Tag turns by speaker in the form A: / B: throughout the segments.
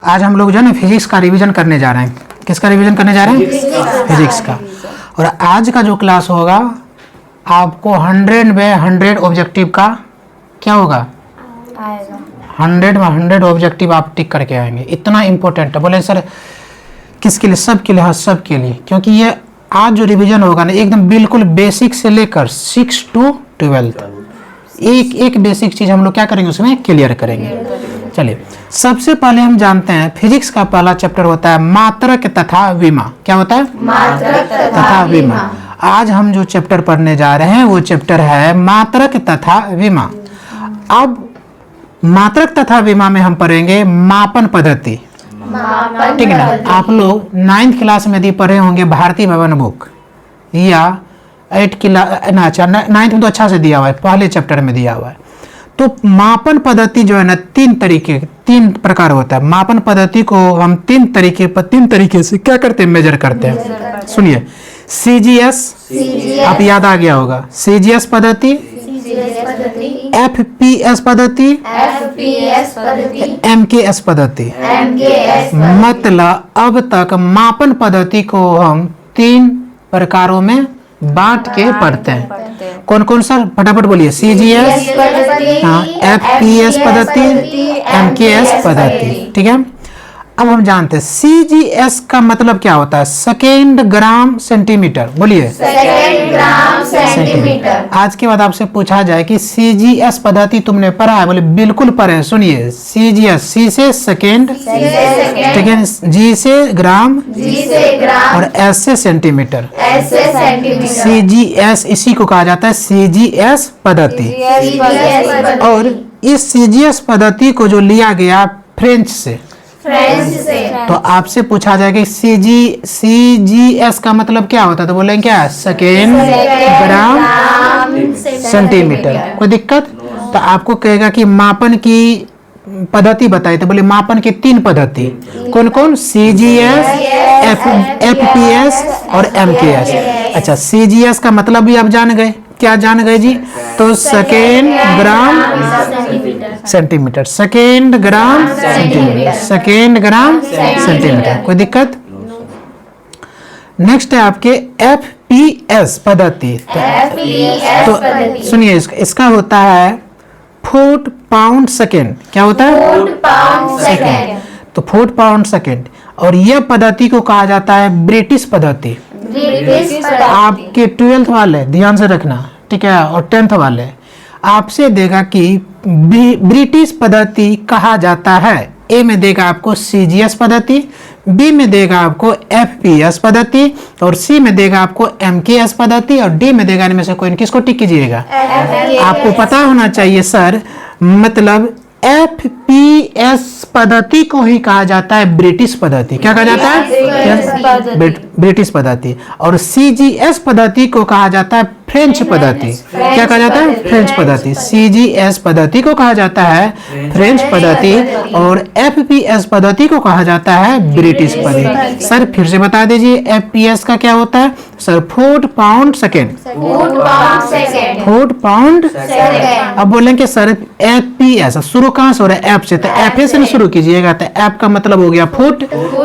A: आज हम लोग जो है ना फिजिक्स का रिवीजन करने जा रहे हैं। किसका रिवीजन करने जा रहे हैं? फिजिक्स का। और आज का जो क्लास होगा आपको 100 में 100 ऑब्जेक्टिव का क्या होगा? 100 में 100 ऑब्जेक्टिव आप टिक करके आएंगे। इतना इम्पोर्टेंट है। बोले सर किसके लिए? सब के लिए। हाँ, सब के लिए, क्योंकि ये आज जो रिवीजन होगा ना एकदम बिल्कुल बेसिक से लेकर 6 to 12 एक एक बेसिक चीज हम लोग क्या करेंगे उसमें क्लियर करेंगे। चलिए, सबसे पहले हम जानते हैं फिजिक्स का पहला चैप्टर होता है मात्रक तथा विमा। क्या होता है? मात्रक तथा विमा। आज हम जो चैप्टर पढ़ने जा रहे हैं वो चैप्टर है मात्रक तथा विमा। अब मात्रक तथा विमा में हम पढ़ेंगे मापन पद्धति। ठीक है ना? आप लोग 9th क्लास में यदि पढ़े होंगे भारतीय भवन बुक या 8 क्लास ना, अच्छा 9th में तो अच्छा से दिया हुआ है, पहले चैप्टर में दिया हुआ है। तो मापन पद्धति जो है ना 3 प्रकार होता है। मापन पद्धति को हम 3 तरीके से क्या करते हैं? मेजर करते हैं। सुनिए, CGS आप याद आ गया होगा, CGS पद्धति, FPS पद्धति, MKS पद्धति। मतलब अब तक मापन पद्धति को हम 3 प्रकारों में बांट के पढ़ते हैं। कौन कौन सा? फटाफट बोलिए। CGS, FPS पद्धति, MKS पद्धति। ठीक है, अब हम जानते हैं CGS का मतलब क्या होता है? Second gram centimetre. बोलिए, सेकेंड ग्राम सेंटीमीटर। आज के बाद आपसे पूछा जाए कि CGS पद्धति तुमने पढ़ा है? बोले बिल्कुल पढ़े। सुनिए, CGS, C से सेकेंड, ठीक है, G से ग्राम और S से सेंटीमीटर। CGS इसी को कहा जाता है CGS पद्धति। और इस CGS पद्धति को जो लिया गया फ्रेंच से, तो आपसे पूछा जाएगा CGS का मतलब क्या होता है? तो बोलेंगे क्या? Second gram centimetre. कोई दिक्कत? तो आपको कहेगा कि मापन की पद्धति बताइए, तो बोले मापन की 3 पद्धति। कौन कौन? CGS, FPS और MKS। अच्छा, CGS का मतलब भी आप जान गए। क्या जान गए जी? तो second gram centimetre, second gram centimetre, second gram centimetre. कोई दिक्कत? नेक्स्ट है आपके FPS पद्धति। तो सुनिए, इसका होता है फुट पाउंड सेकेंड। क्या होता है? Foot pound second. तो फुट पाउंड सेकेंड। और यह पद्धति को कहा जाता है ब्रिटिश पद्धति। आपके 12th वाले ध्यान से रखना, ठीक है, और 10th वाले आपसे देगा कि ब्रिटिश पद्धति कहा जाता है। A में देगा आपको CGS पद्धति, B में देगा आपको FPS पद्धति और C में देगा आपको MKS पद्धति और D में देगा इनमें से कोई। किसको टिक कीजिएगा? आपको पता होना चाहिए सर, मतलब FPS पद्धति को ही कहा जाता है ब्रिटिश पद्धति। क्या कहा जाता है? ब्रिटिश पद्धति। और CGS पद्धति को कहा जाता है फ्रेंच पद्धति। क्या कहा जाता है? फ्रेंच पद्धति। CGS पद्धति को कहा जाता है फ्रेंच पद्धति और FPS पद्धति को कहा जाता है ब्रिटिश पद्धति। सर फिर से बता दीजिए, FPS का क्या होता है? Sir foot pound second. Foot pound second. अब बोलेंगे सर FPS शुरू कहाँ से हो रहा है? F से। तो F से शुरू कीजिएगा। तो F का मतलब हो गया फुट,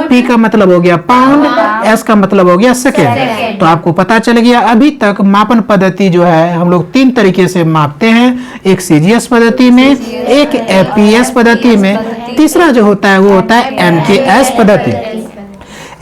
A: P का मतलब हो गया पाउंड, S का मतलब हो गया सेकेंड। तो आपको पता चल गया अभी तक मापन पद्धति जो है हम लोग 3 तरीके से मापते हैं। एक CGS पद्धति में, एक FPS पद्धति में, तीसरा जो होता है वो होता है MKS पद्धति।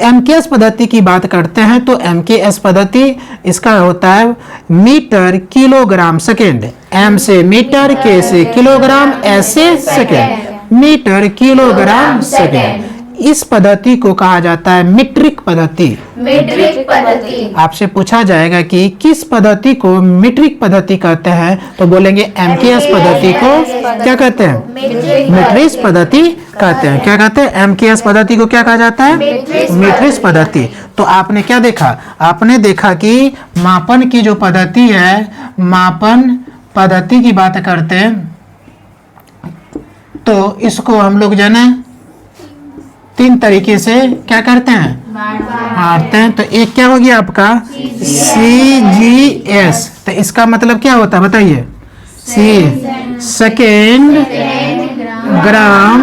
A: MKS पद्धति की बात करते हैं तो MKS पद्धति इसका होता है मीटर किलोग्राम सेकेंड। M से मीटर, K से किलोग्राम, S से सेकेंड। Metre kilogram second. इस पद्धति को कहा जाता है मीट्रिक पद्धति। मीट्रिक पद्धति। आपसे पूछा जाएगा कि किस पद्धति को मीट्रिक पद्धति कहते हैं? तो बोलेंगे MKS पद्धति को क्या कहते हैं? मीट्रिक पद्धति कहते हैं। क्या कहते हैं? MKS पद्धति को क्या कहा जाता है? मीट्रिक पद्धति। तो आपने क्या देखा? आपने देखा कि मापन की जो पद्धति है, मापन पद्धति की बात करते हैं तो इसको हम लोग जो है 3 तरीके से क्या करते हैं? बांटते हैं। तो एक क्या हो गया आपका? CGS। तो इसका मतलब क्या होता है बताइए? Second gram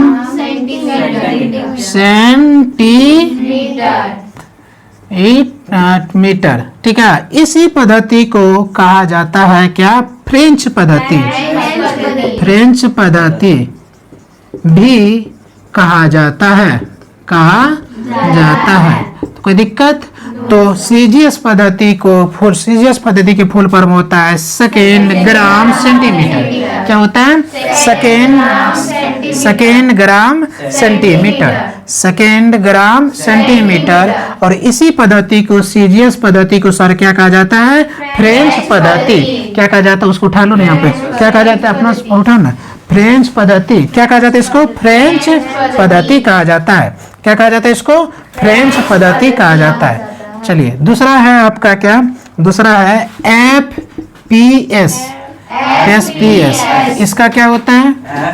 A: centimetre. ठीक है, इसी पद्धति को कहा जाता है क्या? फ्रेंच पद्धति। फ्रेंच पद्धति भी कहा जाता है, कहा जाता है। तो कोई दिक्कत? तो सीजीएस पद्धति को सीजीएस पद्धति के फुल फॉर्म होता है सेकेंड ग्राम सेंटीमीटर। क्या होता है? Second gram centimetre, second gram centimetre. और इसी पद्धति को सीजीएस पद्धति को सर क्या कहा जाता है? फ्रेंच पद्धति। क्या कहा जाता है? उसको उठा लो ना यहाँ पे। क्या कहा जाता है? अपना उठाओ ना। फ्रेंच पद्धति। क्या कहा जाता है इसको? फ्रेंच पद्धति कहा जाता है। क्या कहा जाता है इसको? फ्रेंच पद्धति कहा जाता है। चलिए, दूसरा है आपका क्या? दूसरा है FPS। SPS इसका क्या होता है?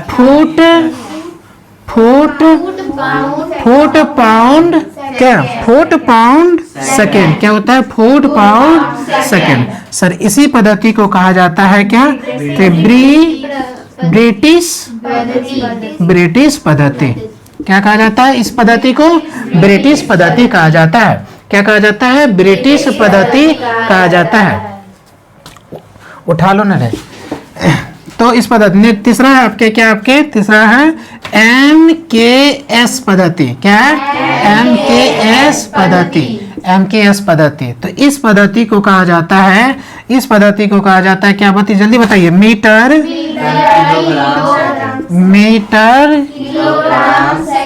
A: Foot pound. क्या? Foot pound second. क्या होता है? Foot pound second. सर इसी पद्धति को कहा जाता है क्या? ब्रिटिश पद्धति। क्या कहा जाता है? इस पद्धति को ब्रिटिश पद्धति कहा जाता है। क्या कहा जाता है? ब्रिटिश पद्धति कहा जाता है। उठा लो ना रे। तो इस पद्धति तीसरा है आपके क्या? आपके तीसरा है MKS पद्धति। क्या है? MKS पद्धति। MKS पद्धति। तो इस पद्धति को कहा जाता है, इस पद्धति को कहा जाता है क्या? बताइए, जल्दी बताइए। Metre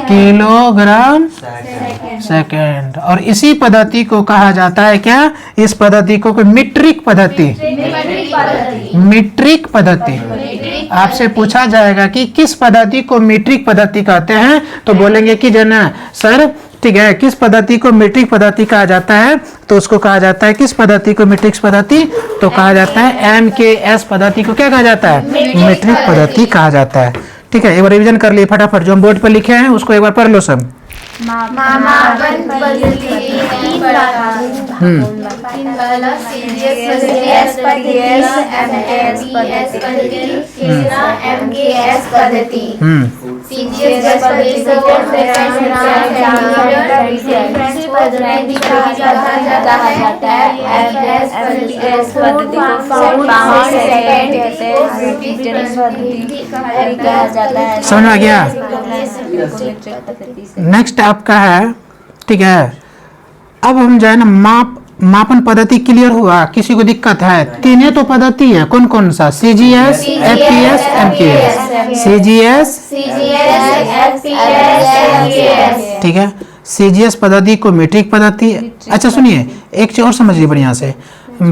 A: kilogram second. और इसी पद्धति को कहा जाता है क्या? इस पद्धति को मीट्रिक पद्धति। मीट्रिक पद्धति। आपसे पूछा जाएगा कि किस पद्धति को मीट्रिक पद्धति कहते हैं, तो बोलेंगे कि जो ना सर, ठीक है, किस पद्धति को मीट्रिक पद्धति कहा जाता है? तो उसको कहा जाता है, किस पद्धति को मीट्रिक पद्धति? तो कहा जाता है MKS पद्धति को क्या कहा जाता है? मीट्रिक पद्धति कहा जाता है। ठीक है, एक बार रिवीजन कर लिए फटाफट। जो हम बोर्ड पर लिखे हैं उसको एक बार पढ़ लो सब। समझ में आ गया? नेक्स्ट आपका है, ठीक है, अब हम जो है ना मापन पद्धति क्लियर हुआ? किसी को दिक्कत है? तीनों तो पद्धति है। कौन कौन सा? CGS, FPS, MKS। CGS, ठीक है। CGS पद्धति को मीट्रिक पद्धति। अच्छा सुनिए, एक चीज और समझिए बढ़िया से।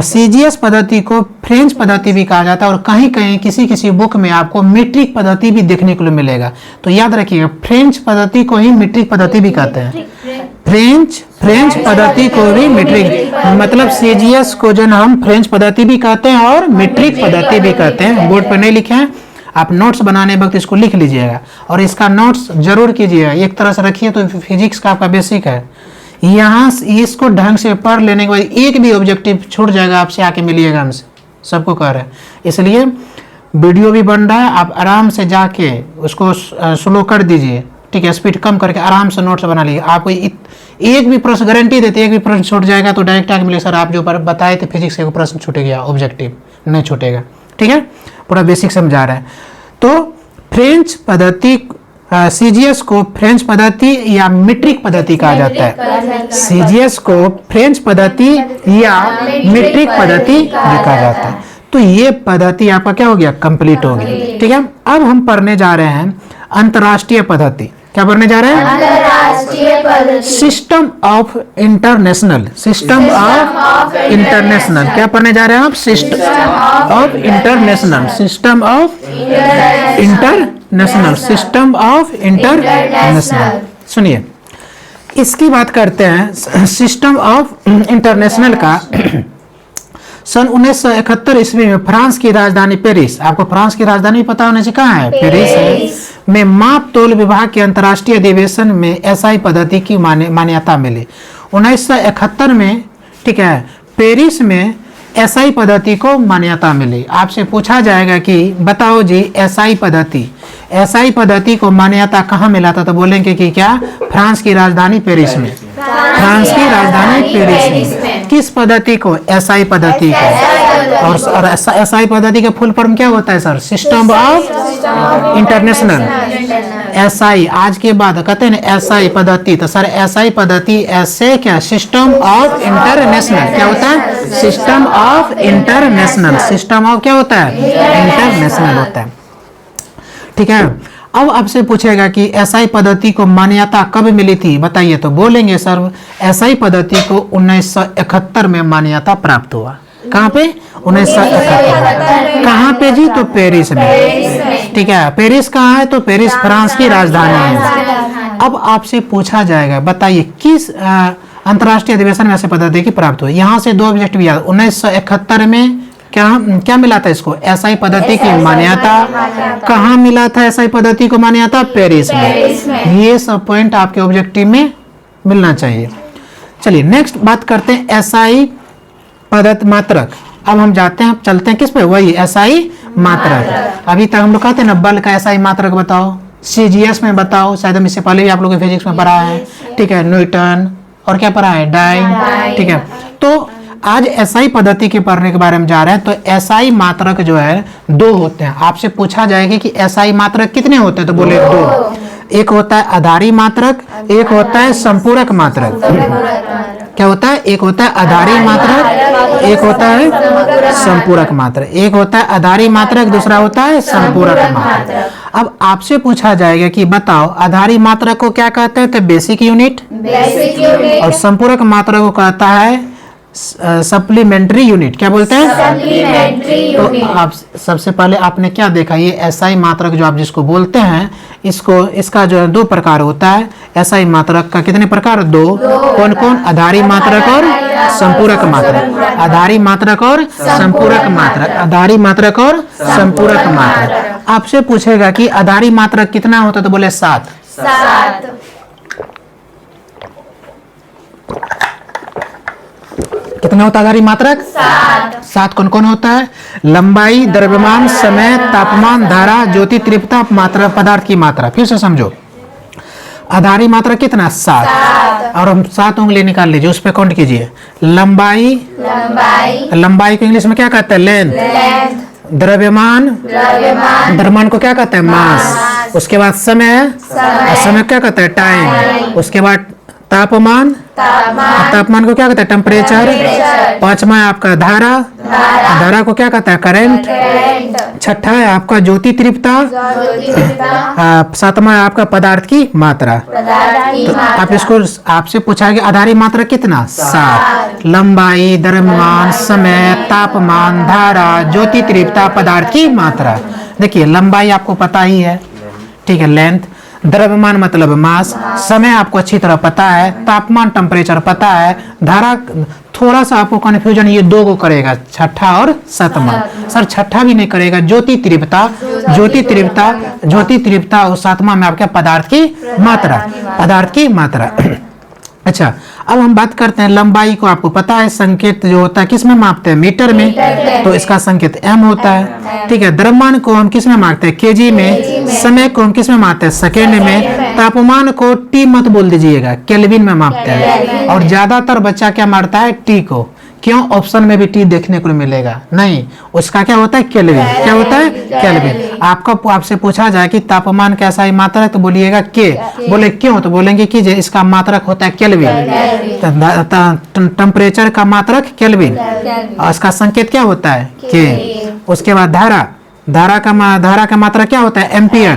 A: CGS पद्धति को फ्रेंच पद्धति भी कहा जाता है, और कहीं कहीं किसी बुक में आपको मीट्रिक पद्धति भी देखने को मिलेगा। तो याद रखिएगा, फ्रेंच पद्धति को ही मीट्रिक पद्धति भी कहते हैं। फ्रेंच पद्धति को भी मीट्रिक, मतलब CGS को जो हम फ्रेंच पद्धति भी कहते हैं और मीट्रिक पद्धति भी कहते हैं। बोर्ड पर नहीं लिखे हैं, आप नोट्स बनाने वक्त इसको लिख लीजिएगा, और इसका नोट्स जरूर कीजिएगा। एक तरह से रखिए तो फिजिक्स का आपका बेसिक है। यहाँ इसको ढंग से पढ़ लेने के बाद एक भी ऑब्जेक्टिव छूट जाएगा, आपसे आके मिलिएगा हमसे, सबको कह रहे हैं। इसलिए वीडियो भी बन रहा है, आप आराम से जाके उसको स्लो कर दीजिए, ठीक है, स्पीड कम करके आराम से नोट्स बना लीजिए। आपको एक भी प्रश्न गारंटी देते, एक भी प्रश्न छूट जाएगा तो डायरेक्ट आके मिलेगा, सर आप जो बताए थे फिजिक्स के प्रश्न छूट गया, ऑब्जेक्टिव नहीं छूटेगा। ठीक है, पूरा बेसिक समझा रहा है। तो फ्रेंच पद्धति, CGS को फ्रेंच पद्धति या मीट्रिक पद्धति कहा जाता है। CGS को फ्रेंच पद्धति या मीट्रिक पद्धति भी कहा जाता है। तो ये पद्धति आपका क्या हो गया? कंप्लीट हो गया। ठीक है, अब हम पढ़ने जा रहे हैं अंतर्राष्ट्रीय पद्धति। क्या पढ़ने जा रहे हैं? अंतर्राष्ट्रीय पद्धति। System of international. System of international. क्या पढ़ने जा रहे हैं आप? System of international. System of international. System of international. सुनिए, इसकी बात करते हैं सिस्टम ऑफ इंटरनेशनल का। सन 1971 ईस्वी में फ्रांस की राजधानी पेरिस, आपको फ्रांस की राजधानी पता होने से कहाँ है? पेरिस है, में माप तोल विभाग के अंतर्राष्ट्रीय अधिवेशन में SI पद्धति की मान्यता मिली 1971 में। ठीक है, पेरिस में SI पद्धति को मान्यता मिली। आपसे पूछा जाएगा कि बताओ जी SI पद्धति, एसआई पद्धति को मान्यता कहाँ मिला था? तो बोलेंगे कि क्या? फ्रांस की राजधानी पेरिस में। फ्रांस की राजधानी पेरिस में। किस पद्धति को? एसआई पद्धति को। और एसआई पद्धति का फुल फॉर्म क्या होता है sir? System of international. SI आज के बाद कहते हैं ना एसआई पद्धति, तो सर एसआई पद्धति ऐसे क्या? System of international. क्या होता है? System of international. System of क्या होता है? इंटरनेशनल होता है। ठीक है। अब आपसे पूछेगा कि एसआई पद्धति को मान्यता कब मिली थी? बताइए। तो बोलेंगे सर एसआई पद्धति को 1971 में मान्यता प्राप्त हुआ। कहाँ पे? 1971। कहाँ पे जी? तो पेरिस में। ठीक है। पेरिस कहाँ है? तो पेरिस फ्रांस की राजधानी है। अब आपसे पूछा जाएगा बताइए किस अंतर्राष्ट्रीय अधिवेशन में ऐसे पद्धति की प्राप्त हुई? यहाँ से 2 ऑब्जेक्टिव याद। 1971 में क्या मिला था इसको? एसआई पद्धति की मान्यता। कहाँ मिला था एसआई पद्धति को मान्यता? पेरिस में। ये सब पॉइंट आपके ऑब्जेक्टिव में मिलना चाहिए। चलिए नेक्स्ट बात करते हैं एसआई पद्धति मात्रक। अब हम जाते हैं, चलते हैं किस पे? वही एसआई मात्रक। अभी तक हम लोग कहते हैं ना बल का एसआई मात्रक बताओ, सीजीएस में बताओ, शायद हम इससे पहले भी आप लोगों को फिजिक्स में पढ़ा है। ठीक है। न्यूटन और क्या पढ़ा है? डाइन। ठीक है। तो आज एसआई पद्धति के पढ़ने के बारे में जा रहे हैं। तो एसआई मात्रक जो है 2 होते हैं। आपसे पूछा जाएगा कि एसआई मात्रक कितने होते हैं? तो बोले 2। एक होता है आधारी मात्रक, एक होता है संपूरक मात्रक। क्या होता है? एक होता है आधारी मात्रक, एक होता है संपूरक मात्रक। एक होता है आधारी मात्रक, दूसरा होता है संपूरक मात्रक। अब आपसे पूछा जाएगा कि बताओ आधारी मात्रक को क्या कहते हैं? तो बेसिक यूनिट। और संपूरक मात्रक को कहता है सप्लीमेंट्री यूनिट। क्या बोलते हैं? Supplementary unit. तो आप सबसे पहले आपने क्या देखा? ये एसआई मात्रक जो आप जिसको बोलते हैं, इसका जो 2 प्रकार होता है। एसआई मात्रक का कितने प्रकार? 2। कौन कौन? आधारी मात्रक और संपूरक मात्रक। आधारी मात्रक और संपूरक मात्रक। आधारी मात्रक और संपूरक मात्रक। आपसे पूछेगा कि आधारी मात्रक कितना होता है? तो बोले 7। कितना होता है आधारी मात्रक? 7। कौन कौन होता है? लंबाई, द्रव्यमान, समय, तापमान, धारा, ज्योति तीव्रता, मात्रा, पदार्थ की मात्रा। फिर से समझो, आधारी मात्रा कितना? 7। और हम 7 उंगली निकाल लीजिए, उस पर काउंट कीजिए। लंबाई को इंग्लिश में क्या कहते हैं? लेंथ। द्रव्यमान को क्या कहते हैं? मास। उसके बाद समय क्या कहते हैं? टाइम। उसके बाद तापमान को क्या कहते हैं? टेम्परेचर। 5वां है आपका धारा को क्या कहता है? करंट। 6ठा है आपका ज्योति तीव्रता। 7वां है आपका पदार्थ की मात्रा। तो आप इसको आपसे पूछा कि आधारी मात्रा कितना? 7। लंबाई, द्रव्यमान, समय, तापमान, धारा, ज्योति तीव्रता, पदार्थ की मात्रा। देखिए लंबाई आपको पता ही है। ठीक है, लेंथ। द्रव्यमान मतलब मास। समय आपको अच्छी तरह पता है। तापमान टेम्परेचर पता है। धारा थोड़ा सा आपको कंफ्यूजन ये 2 को करेगा, 6ठा और 7वां। सर 6ठा भी नहीं करेगा। ज्योति तीव्रता और 7वां में आपके पदार्थ की मात्रा। अच्छा, अब हम बात करते हैं लंबाई को। आपको पता है संकेत जो होता है किस में मापते हैं? मीटर में। तो इसका संकेत m होता है। ठीक है। द्रव्यमान को हम किस में मापते हैं? केजी में। समय को हम किस में मापते हैं? सेकेंड में। तापमान को टी मत बोल दीजिएगा, केल्विन में मापते हैं। और ज्यादातर बच्चा क्या मारता है? टी को। क्यों? ऑप्शन में भी टी देखने को मिलेगा नहीं, उसका क्या होता है? केल्विन। क्या होता है? केल्विन। आपसे पूछा जाए कि तापमान का एसआई मात्रक, तो बोलिएगा के। बोले क्यों? तो बोलेंगे कि इसका मात्रक होता है केल्विन। टेम्परेचर का मात्रक केल्विन और इसका संकेत क्या होता है? के। उसके बाद धारा का मात्रा क्या होता है? एम्पियर।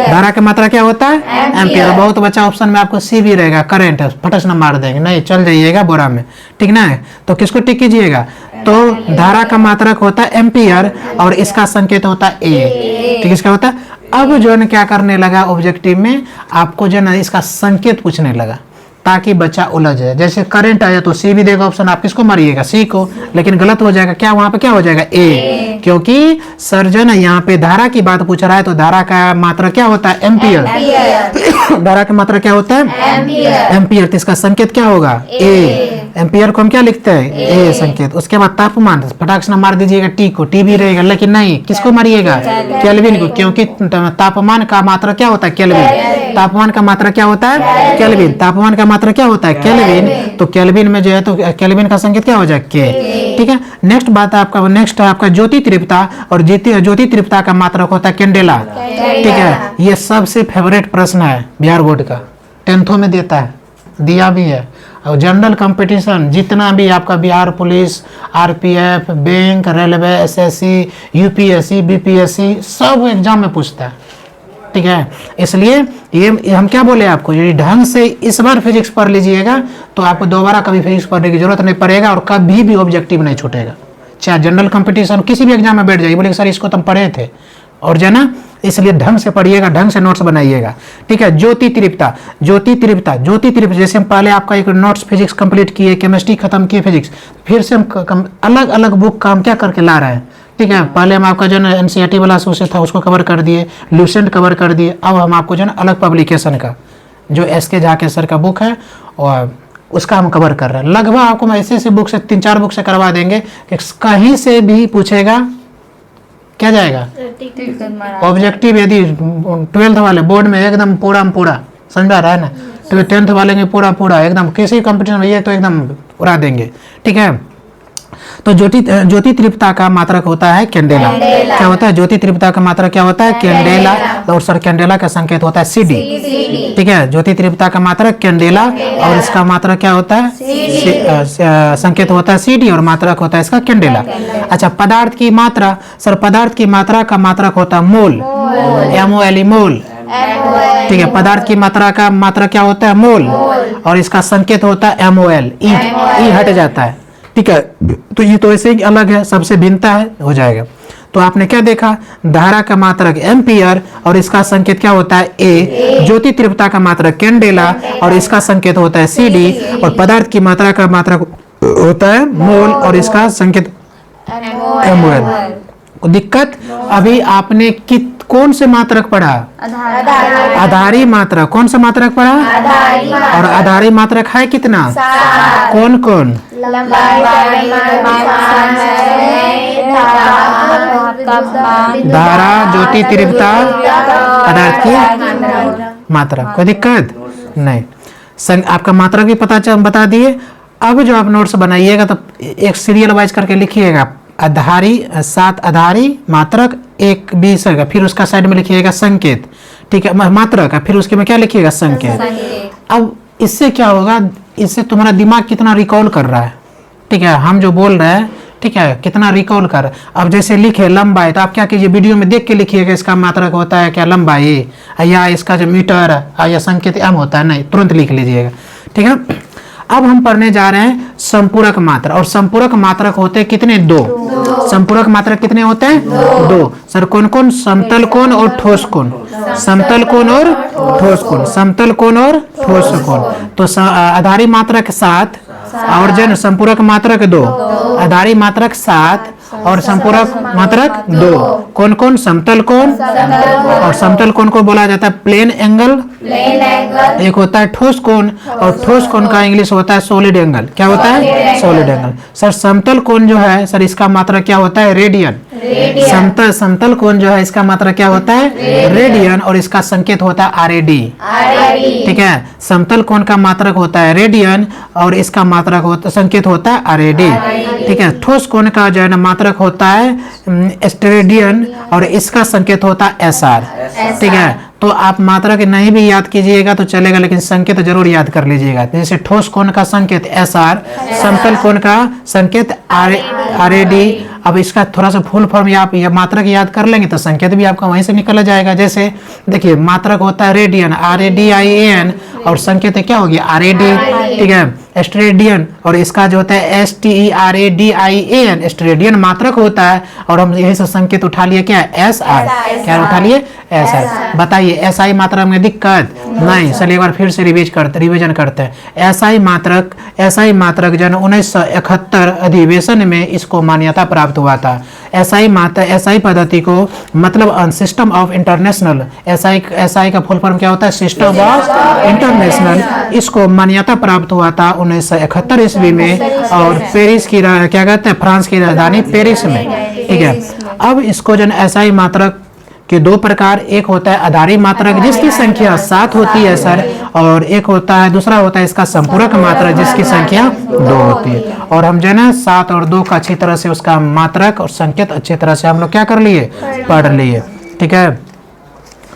A: धारा का मात्रा क्या होता है? एम्पियर। बहुत बच्चा ऑप्शन में आपको सी भी रहेगा, करंट। फटस न मार देंगे, नहीं चल जाइएगा बोरा में। ठीक ना? तो किसको टिक कीजिएगा? तो धारा का मात्रक होता है एम्पियर और इसका संकेत होता है ए। ठीक, इसका होता है। अब जो है क्या करने लगा ऑब्जेक्टिव में, आपको जो है इसका संकेत पूछने लगा ताकि बच्चा उलझ जाए। जैसे करंट आया तो सी भी देगा ऑप्शन, आप किसको मारिएगा? सी को। लेकिन गलत हो जाएगा। क्या वहां पे क्या हो जाएगा? ए। क्योंकि सर्जन यहाँ पे धारा की बात पूछ रहा है, तो धारा का मात्रा क्या होता है? एम्पियर। धारा का मात्रा क्या होता है? एम्पियर। तो इसका संकेत क्या होगा? ए। एम्पियर को हम क्या लिखते हैं? ए संकेत। उसके बाद तापमान, फटाक से मार दीजिएगा टी को, टी भी रहेगा, लेकिन नहीं, किसको मारिएगा? केल्विन को, क्योंकि तापमान का मात्रा क्या होता है? केल्विन। तापमान का मात्रा क्या होता है? केल्विन। तापमान का मात्रा क्या होता है? केल्विन। तो केल्विन में जो है तो केल्विन का संकेत क्या हो जाए? के। ठीक है, नेक्स्ट बात आपका, नेक्स्ट है आपका ज्योति तीव्रता, और ज्योति तीव्रता का मात्रक होता है कैंडेला। ठीक है, ये सबसे फेवरेट प्रश्न है बिहार बोर्ड का, 10th में देता है, दिया भी है। और जनरल कंपटीशन जितना भी आपका Bihar police, RPF, bank, railway, SSC, UPSC, BPSC, सब एग्जाम में पूछता है। ठीक है, इसलिए ये हम क्या बोले आपको, ये ढंग से इस बार फिजिक्स पढ़ लीजिएगा तो आपको दोबारा कभी फिजिक्स पढ़ने की जरूरत नहीं पड़ेगा, और कभी भी ऑब्जेक्टिव नहीं छूटेगा। चाहे जनरल कंपटीशन किसी भी एग्जाम में बैठ जाइए, बोले सर इसको तो हम पढ़े थे, और जो ना, इसलिए ढंग से पढ़िएगा, ढंग से नोट्स बनाइएगा। ठीक है, ज्योति तीव्रता, ज्योति तीव्रता, ज्योति तीव्रता, जैसे हम पहले आपका एक नोट्स फिजिक्स कंप्लीट किए, केमिस्ट्री खत्म किए, फिजिक्स, फिर से हम अलग अलग बुक का हम क्या करके ला रहे हैं। ठीक है, पहले हम आपका जो है एनसीईआरटी वाला सोर्स था उसको कवर कर दिए, लूसेंट कवर कर दिए, अब हम आपको जो है अलग पब्लिकेशन का जो एसके झा के सर का बुक है और उसका हम कवर कर रहे हैं। लगभग आपको हम ऐसे बुक से 3-4 बुक से करवा देंगे कि कहीं से भी पूछेगा क्या जाएगा ऑब्जेक्टिव। यदि 12th वाले बोर्ड में एकदम पूरा समझ रहा है ना, तो 10th वाले में पूरा एकदम किसी कंपटीशन में ये तो एकदम उड़ा देंगे। ठीक है, तो ज्योति तीव्रता का मात्रक होता है कैंडेला। क्या होता है? ज्योति तीव्रता का मात्रक क्या होता है? कैंडेला। और सर कैंडेला का संकेत होता है CD। ठीक है, ज्योति तीव्रता का मात्रक कैंडेला, और इसका मात्रक क्या होता है? संकेत होता है CD, और मात्रक होता है इसका कैंडेला। अच्छा, पदार्थ की मात्रा, सर पदार्थ की मात्रा का मात्रक होता है मोल, MOL, मोल। ठीक है, पदार्थ की मात्रा का मात्रक क्या होता है? मोल, और इसका संकेत होता है MOL, ई हट जाता है। ठीक है, तो ये तो ऐसे ही अलग है, सबसे भिन्नता है, हो जाएगा। तो आपने क्या देखा? धारा का मात्रक एम्पियर, और इसका संकेत क्या होता है? ए। ज्योति तीव्रता का मात्रक कैंडेला, और इसका संकेत होता है CD, और पदार्थ की मात्रा का मात्रक होता है मोल, और इसका संकेत MOL। दिक्कत, अभी आपने कौन से मात्रक पढ़ा? आधारी मात्रक। कौन सा मात्रक पढ़ा? और आधारी मात्रक है कितना? कौन कौन? धारा, ज्योति तीव्रता, पदार्थ की मात्रा। कोई दिक्कत नहीं। आपका मात्रक भी बता दिए। अब जो आप नोट्स बनाइएगा तो एक सीरियल वाइज करके लिखिएगा, आधारी 7 आधारी मात्रक 1 20 का, फिर उसका साइड में लिखिएगा संकेत। ठीक है, मात्रक, फिर उसके में क्या लिखिएगा? संकेत। अब इससे क्या होगा? इससे तुम्हारा दिमाग कितना रिकॉल कर रहा है। ठीक है, हम जो बोल रहे हैं, ठीक है, कितना रिकॉल कर। अब जैसे लिखे लंबाई, तो आप क्या कीजिए, वीडियो में देख के लिखिएगा इसका मात्रक होता है क्या? लंबाई, या इसका जो मीटर या संकेत M होता है, नहीं, तुरंत लिख लीजिएगा। ठीक है, अब हम पढ़ने जा रहे हैं संपूरक मात्रा, और संपूरक मात्रक होते हैं कितने? 2। संपूरक मात्रक कितने होते हैं? 2। सर कौन कौन? समतल कोण और ठोस कोण। समतल कोण और ठोस कोण, समतल कोण और ठोस कोण। तो आधारी मात्रक 7, और जन संपूरक मात्रक 2। आधारी मात्रक 7 और संपूरक मात्रक 2। कौन कौन? समतल कोण, और समतल कोण को बोला जाता है प्लेन एंगल। एक होता है ठोस कोण, और ठोस कोण का इंग्लिश होता है सॉलिड एंगल। क्या होता है? Solid angle. सर समतल कोण जो है सर, इसका मात्रक क्या होता है? रेडियन। समतल कोण जो है इसका मात्रक क्या होता है? रेडियन, और इसका संकेत होता है RAD। ठीक है, समतल कोण का मात्रक होता है रेडियन, और इसका मात्रक होता संकेत होता है RAD। ठीक है, ठोस कोण का जो है ना मात्रक होता है स्टेरेडियन, और इसका संकेत होता है SR। ठीक है, तो आप मात्रक नहीं भी याद कीजिएगा तो चलेगा, लेकिन संकेत जरूर याद कर लीजिएगा। जैसे ठोस कोण का संकेत SR, समतल कोण का संकेत RAD। अब इसका थोड़ा सा फुल फॉर्म आप मात्रक याद कर लेंगे तो संकेत भी आपका वहीं से निकल जाएगा। जैसे देखिए, मात्रक होता है रेडियन, RADIAN, और संकेत क्या हो गया? RAD। ठीक है, स्टेरेडियन, और इसका जो होता है STERADIAN, स्टेरेडियन मात्रक होता है, और हम यही से संकेत उठा लिए क्या? SR। क्या उठा लिए? SR। बताइए SI मात्रक में दिक्कत नहीं? चलिए एक बार फिर से रिवीजन करते हैं। SI मात्रक जन 1971 अधिवेशन में इसको मान्यता प्राप्त हुआ था। एसआई पद्धति को मतलब सिस्टम ऑफ इंटरनेशनल, एसआई का फुल फॉर्म क्या होता है? System of international. इसको मान्यता प्राप्त हुआ था 1971 ईस्वी में और पेरिस की क्या कहते हैं, फ्रांस की राजधानी पेरिस में। ठीक है, अब इसको जो एसआई मात्रक के दो प्रकार, एक होता है आधारी मात्रक जिसकी संख्या 7 होती है सर, और एक होता है दूसरा होता है इसका संपूरक मात्रक जिसकी संख्या 2 होती है। और हम जो है ना 7 और 2 का अच्छी तरह से उसका मात्रक और संकेत अच्छी तरह से हम लोग क्या कर लिए, पढ़ लिए। ठीक है,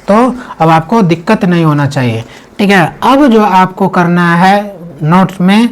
A: तो अब आपको दिक्कत नहीं होना चाहिए। ठीक है, अब जो आपको करना है नोट्स में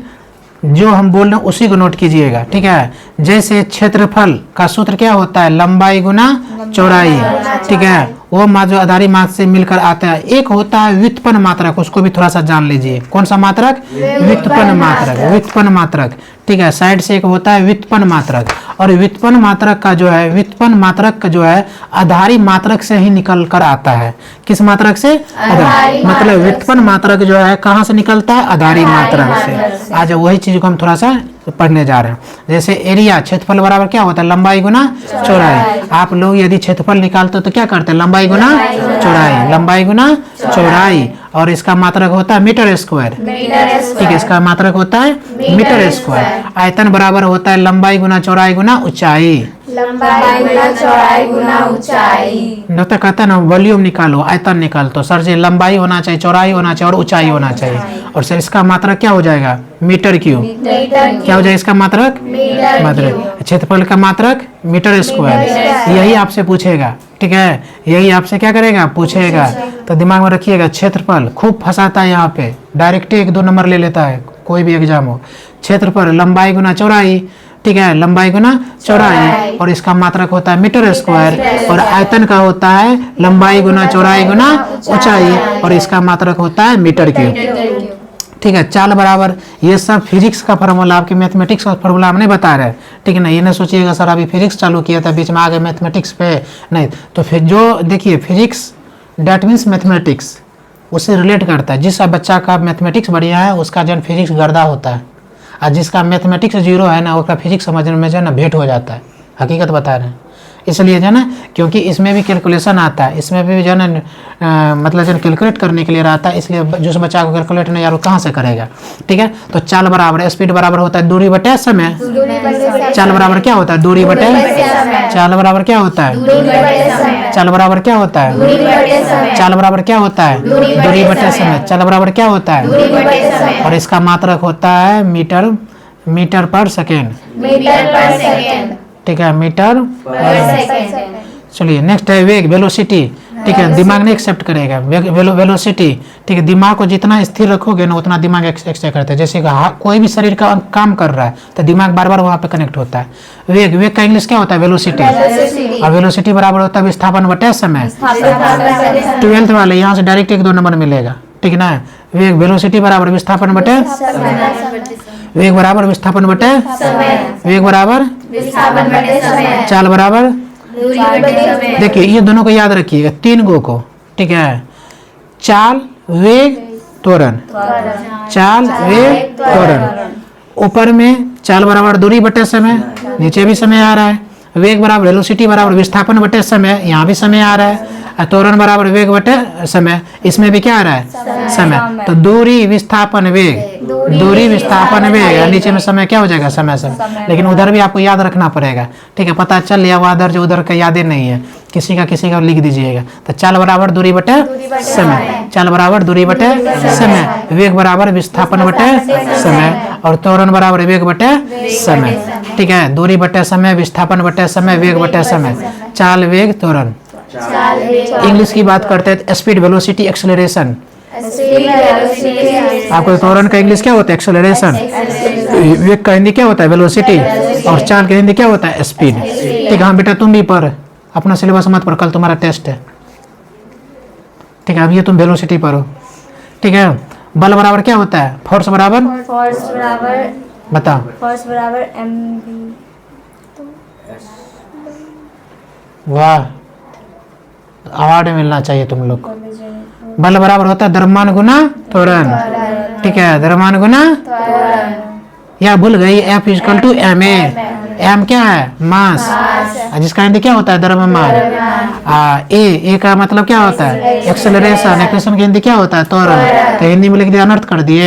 A: जो हम बोल रहे हैं उसी को नोट कीजिएगा। ठीक है, जैसे क्षेत्रफल का सूत्र क्या होता है? लंबाई गुना चौड़ाई। ठीक है, वो जो आधारी मात्रक से मिलकर आता है। एक होता है व्युत्पन्न मात्रक, उसको भी थोड़ा सा जान लीजिए। कौन सा मात्रक? व्युत्पन्न मात्रक। व्युत्पन्न मात्रक, ठीक है, साइड से एक होता है व्युत्पन्न मात्रक। और व्युत्पन्न मात्रक का जो है, व्युत्पन्न मात्रक का जो है आधारी मात्रक से ही निकल कर आता है। किस मात्रक से? आधारी। मतलब व्युत्पन्न मात्रक जो है कहाँ से निकलता है? आधारी मात्रक से। आज वही चीज को हम थोड़ा सा पढ़ने जा रहे हैं। जैसे एरिया, क्षेत्रफल बराबर क्या होता है? लंबाई गुना चौड़ाई। आप लोग यदि क्षेत्रफल निकालते हो तो क्या करते हैं? लंबाई गुना चौड़ाई, लंबाई गुना चौड़ाई। और इसका मात्रक होता है मीटर स्क्वायर। ठीक है, इसका मात्रक होता है मीटर स्क्वायर। आयतन बराबर होता है लंबाई गुना चौड़ाई गुना ऊंचाई।
B: लंबाई गुना चौड़ाई गुना ऊंचाई।
A: डॉक्टर कहता है ना वॉल्यूम निकालो, आयतन निकाल, तो सर जी लंबाई होना चाहिए, चौड़ाई होना चाहिए और ऊंचाई होना चाहिए। और सर इसका मात्रक क्या हो जाएगा? Metre cube. क्या हो जाएगा इसका मात्रक? मात्रक। क्षेत्रफल का मात्रक मीटर स्क्वायर। यही आपसे पूछेगा। ठीक है, यही आपसे क्या करेगा? पूछेगा। तो दिमाग में रखिएगा, क्षेत्रफल खूब फंसाता है यहाँ पे, डायरेक्ट 1-2 नंबर ले लेता है कोई भी एग्जाम हो। क्षेत्रफल लंबाई गुना चौड़ाई। ठीक है, लंबाई गुना चौड़ाई, और इसका मात्रक होता है मीटर स्क्वायर। और आयतन का होता है लंबाई गुना चौड़ाई गुना ऊंचाई, और इसका मात्रक होता है मीटर क्यूब। ठीक है, चाल बराबर, ये सब फिजिक्स का फार्मूला, आपके मैथमेटिक्स का फार्मूला हम नहीं बता रहे। ठीक है ना, ये नहीं सोचिएगा सर अभी फिजिक्स चालू किया था बीच में आ गए मैथमेटिक्स पे, नहीं। तो फिर जो देखिए फिजिक्स डैट मीन्स मैथमेटिक्स उससे रिलेट करता है। जिस बच्चा का मैथमेटिक्स बढ़िया है उसका जन फिजिक्स गर्दा होता है, और जिसका मैथमेटिक्स 0 है ना उसका फिजिक्स समझने में जो है ना भेंट हो जाता है। हकीकत बता रहे हैं, इसलिए जो है ना, क्योंकि इसमें भी कैलकुलेशन आता है, इसमें भी जो है ना मतलब जो कैलकुलेट करने के लिए रहता है, इसलिए जिस बच्चा को कैलकुलेट नहीं यार वो कहाँ से करेगा। ठीक है, तो चाल बराबर, स्पीड बराबर होता है दूरी बटे समय। चाल बराबर क्या होता है? दूरी बटे। चाल बराबर क्या होता है? चाल बराबर क्या होता है? चाल बराबर क्या होता है? दूरी बटे समय। चाल बराबर क्या होता है? और इसका मात्रक होता है मीटर पर सेकेंड। ठीक है, मीटर पर सेकंड। चलिए नेक्स्ट है वेग, वेलोसिटी। ठीक है, दिमाग नहीं एक्सेप्ट करेगा वेलोसिटी। ठीक है, दिमाग को जितना स्थिर रखोगे ना उतना दिमाग एक्सेप्ट करता है। जैसे कोई भी शरीर का काम कर रहा है तो दिमाग बार बार वहाँ पे कनेक्ट होता है। वेग का इंग्लिश क्या होता है? वेलोसिटी। और वेलोसिटी बराबर होता है विस्थापन बटे समय। 12th वाले यहाँ से डायरेक्ट 1-2 नंबर मिलेगा। ठीक है ना, वेग वेलोसिटी बराबर विस्थापन बटे, वेग बराबर विस्थापन बटे, वेग बराबर चाल बराबर। देखिए ये दोनों को याद रखिएगा, 3 गो को। ठीक है, चाल वेग त्वरण, चाल वेग त्वरण। ऊपर में चाल बराबर दूरी बटे समय, नीचे भी समय आ रहा है। वेग बराबर वेलोसिटी बराबर विस्थापन बटे समय, यहाँ भी समय आ रहा है। त्वरण बराबर वेग बटे समय, इसमें भी क्या आ रहा है? समय। तो दूरी विस्थापन वेग, दूरी विस्थापन वेग, नीचे में समय क्या हो जाएगा? समय। लेकिन उधर भी आपको याद रखना पड़ेगा। ठीक है, पता चल या उधर जो उधर का यादें नहीं है, किसी का लिख दीजिएगा। तो चाल बराबर दूरी बटे समय, चाल बराबर दूरी बटे समय, वेग बराबर विस्थापन बटे समय, और त्वरण बराबर वेग बटे समय। ठीक है, दूरी बटे समय, विस्थापन बटे समय, वेग बटे समय, चाल वेग त्वरण। इंग्लिश की बात करते हैं, स्पीड वेलोसिटी एक्सेलरेशन। आपको त्वरण का इंग्लिश क्या होता है? एक्सेलरेशन। वेग का हिंदी क्या होता है? वेलोसिटी। और चाल का हिंदी क्या होता है? स्पीड। ठीक है, हाँ बेटा तुम भी पढ़, अपना सिलेबस मत पढ़, कल तुम्हारा टेस्ट है। ठीक है, अब ये तुम वेलोसिटी पढ़ो। ठीक है, बल बराबर क्या होता है? फोर्स बराबर बताओ।
B: फोर्स बराबर mv।
A: वाह, अवार्ड मिलना चाहिए तुम लोग को। बल बराबर होता है द्रव्यमान गुना त्वरण। ठीक है, द्रव्यमान गुना, या भूल गई F = ma। एम क्या है? मास। जिसका हिंदी क्या होता है? द्रव्यमान। ए का मतलब क्या होता है? एक्सेलरेशन। एक्सेलरेशन की हिंदी क्या होता है? त्वरण। तो हिंदी में लिख दिया, अनर्थ कर दिए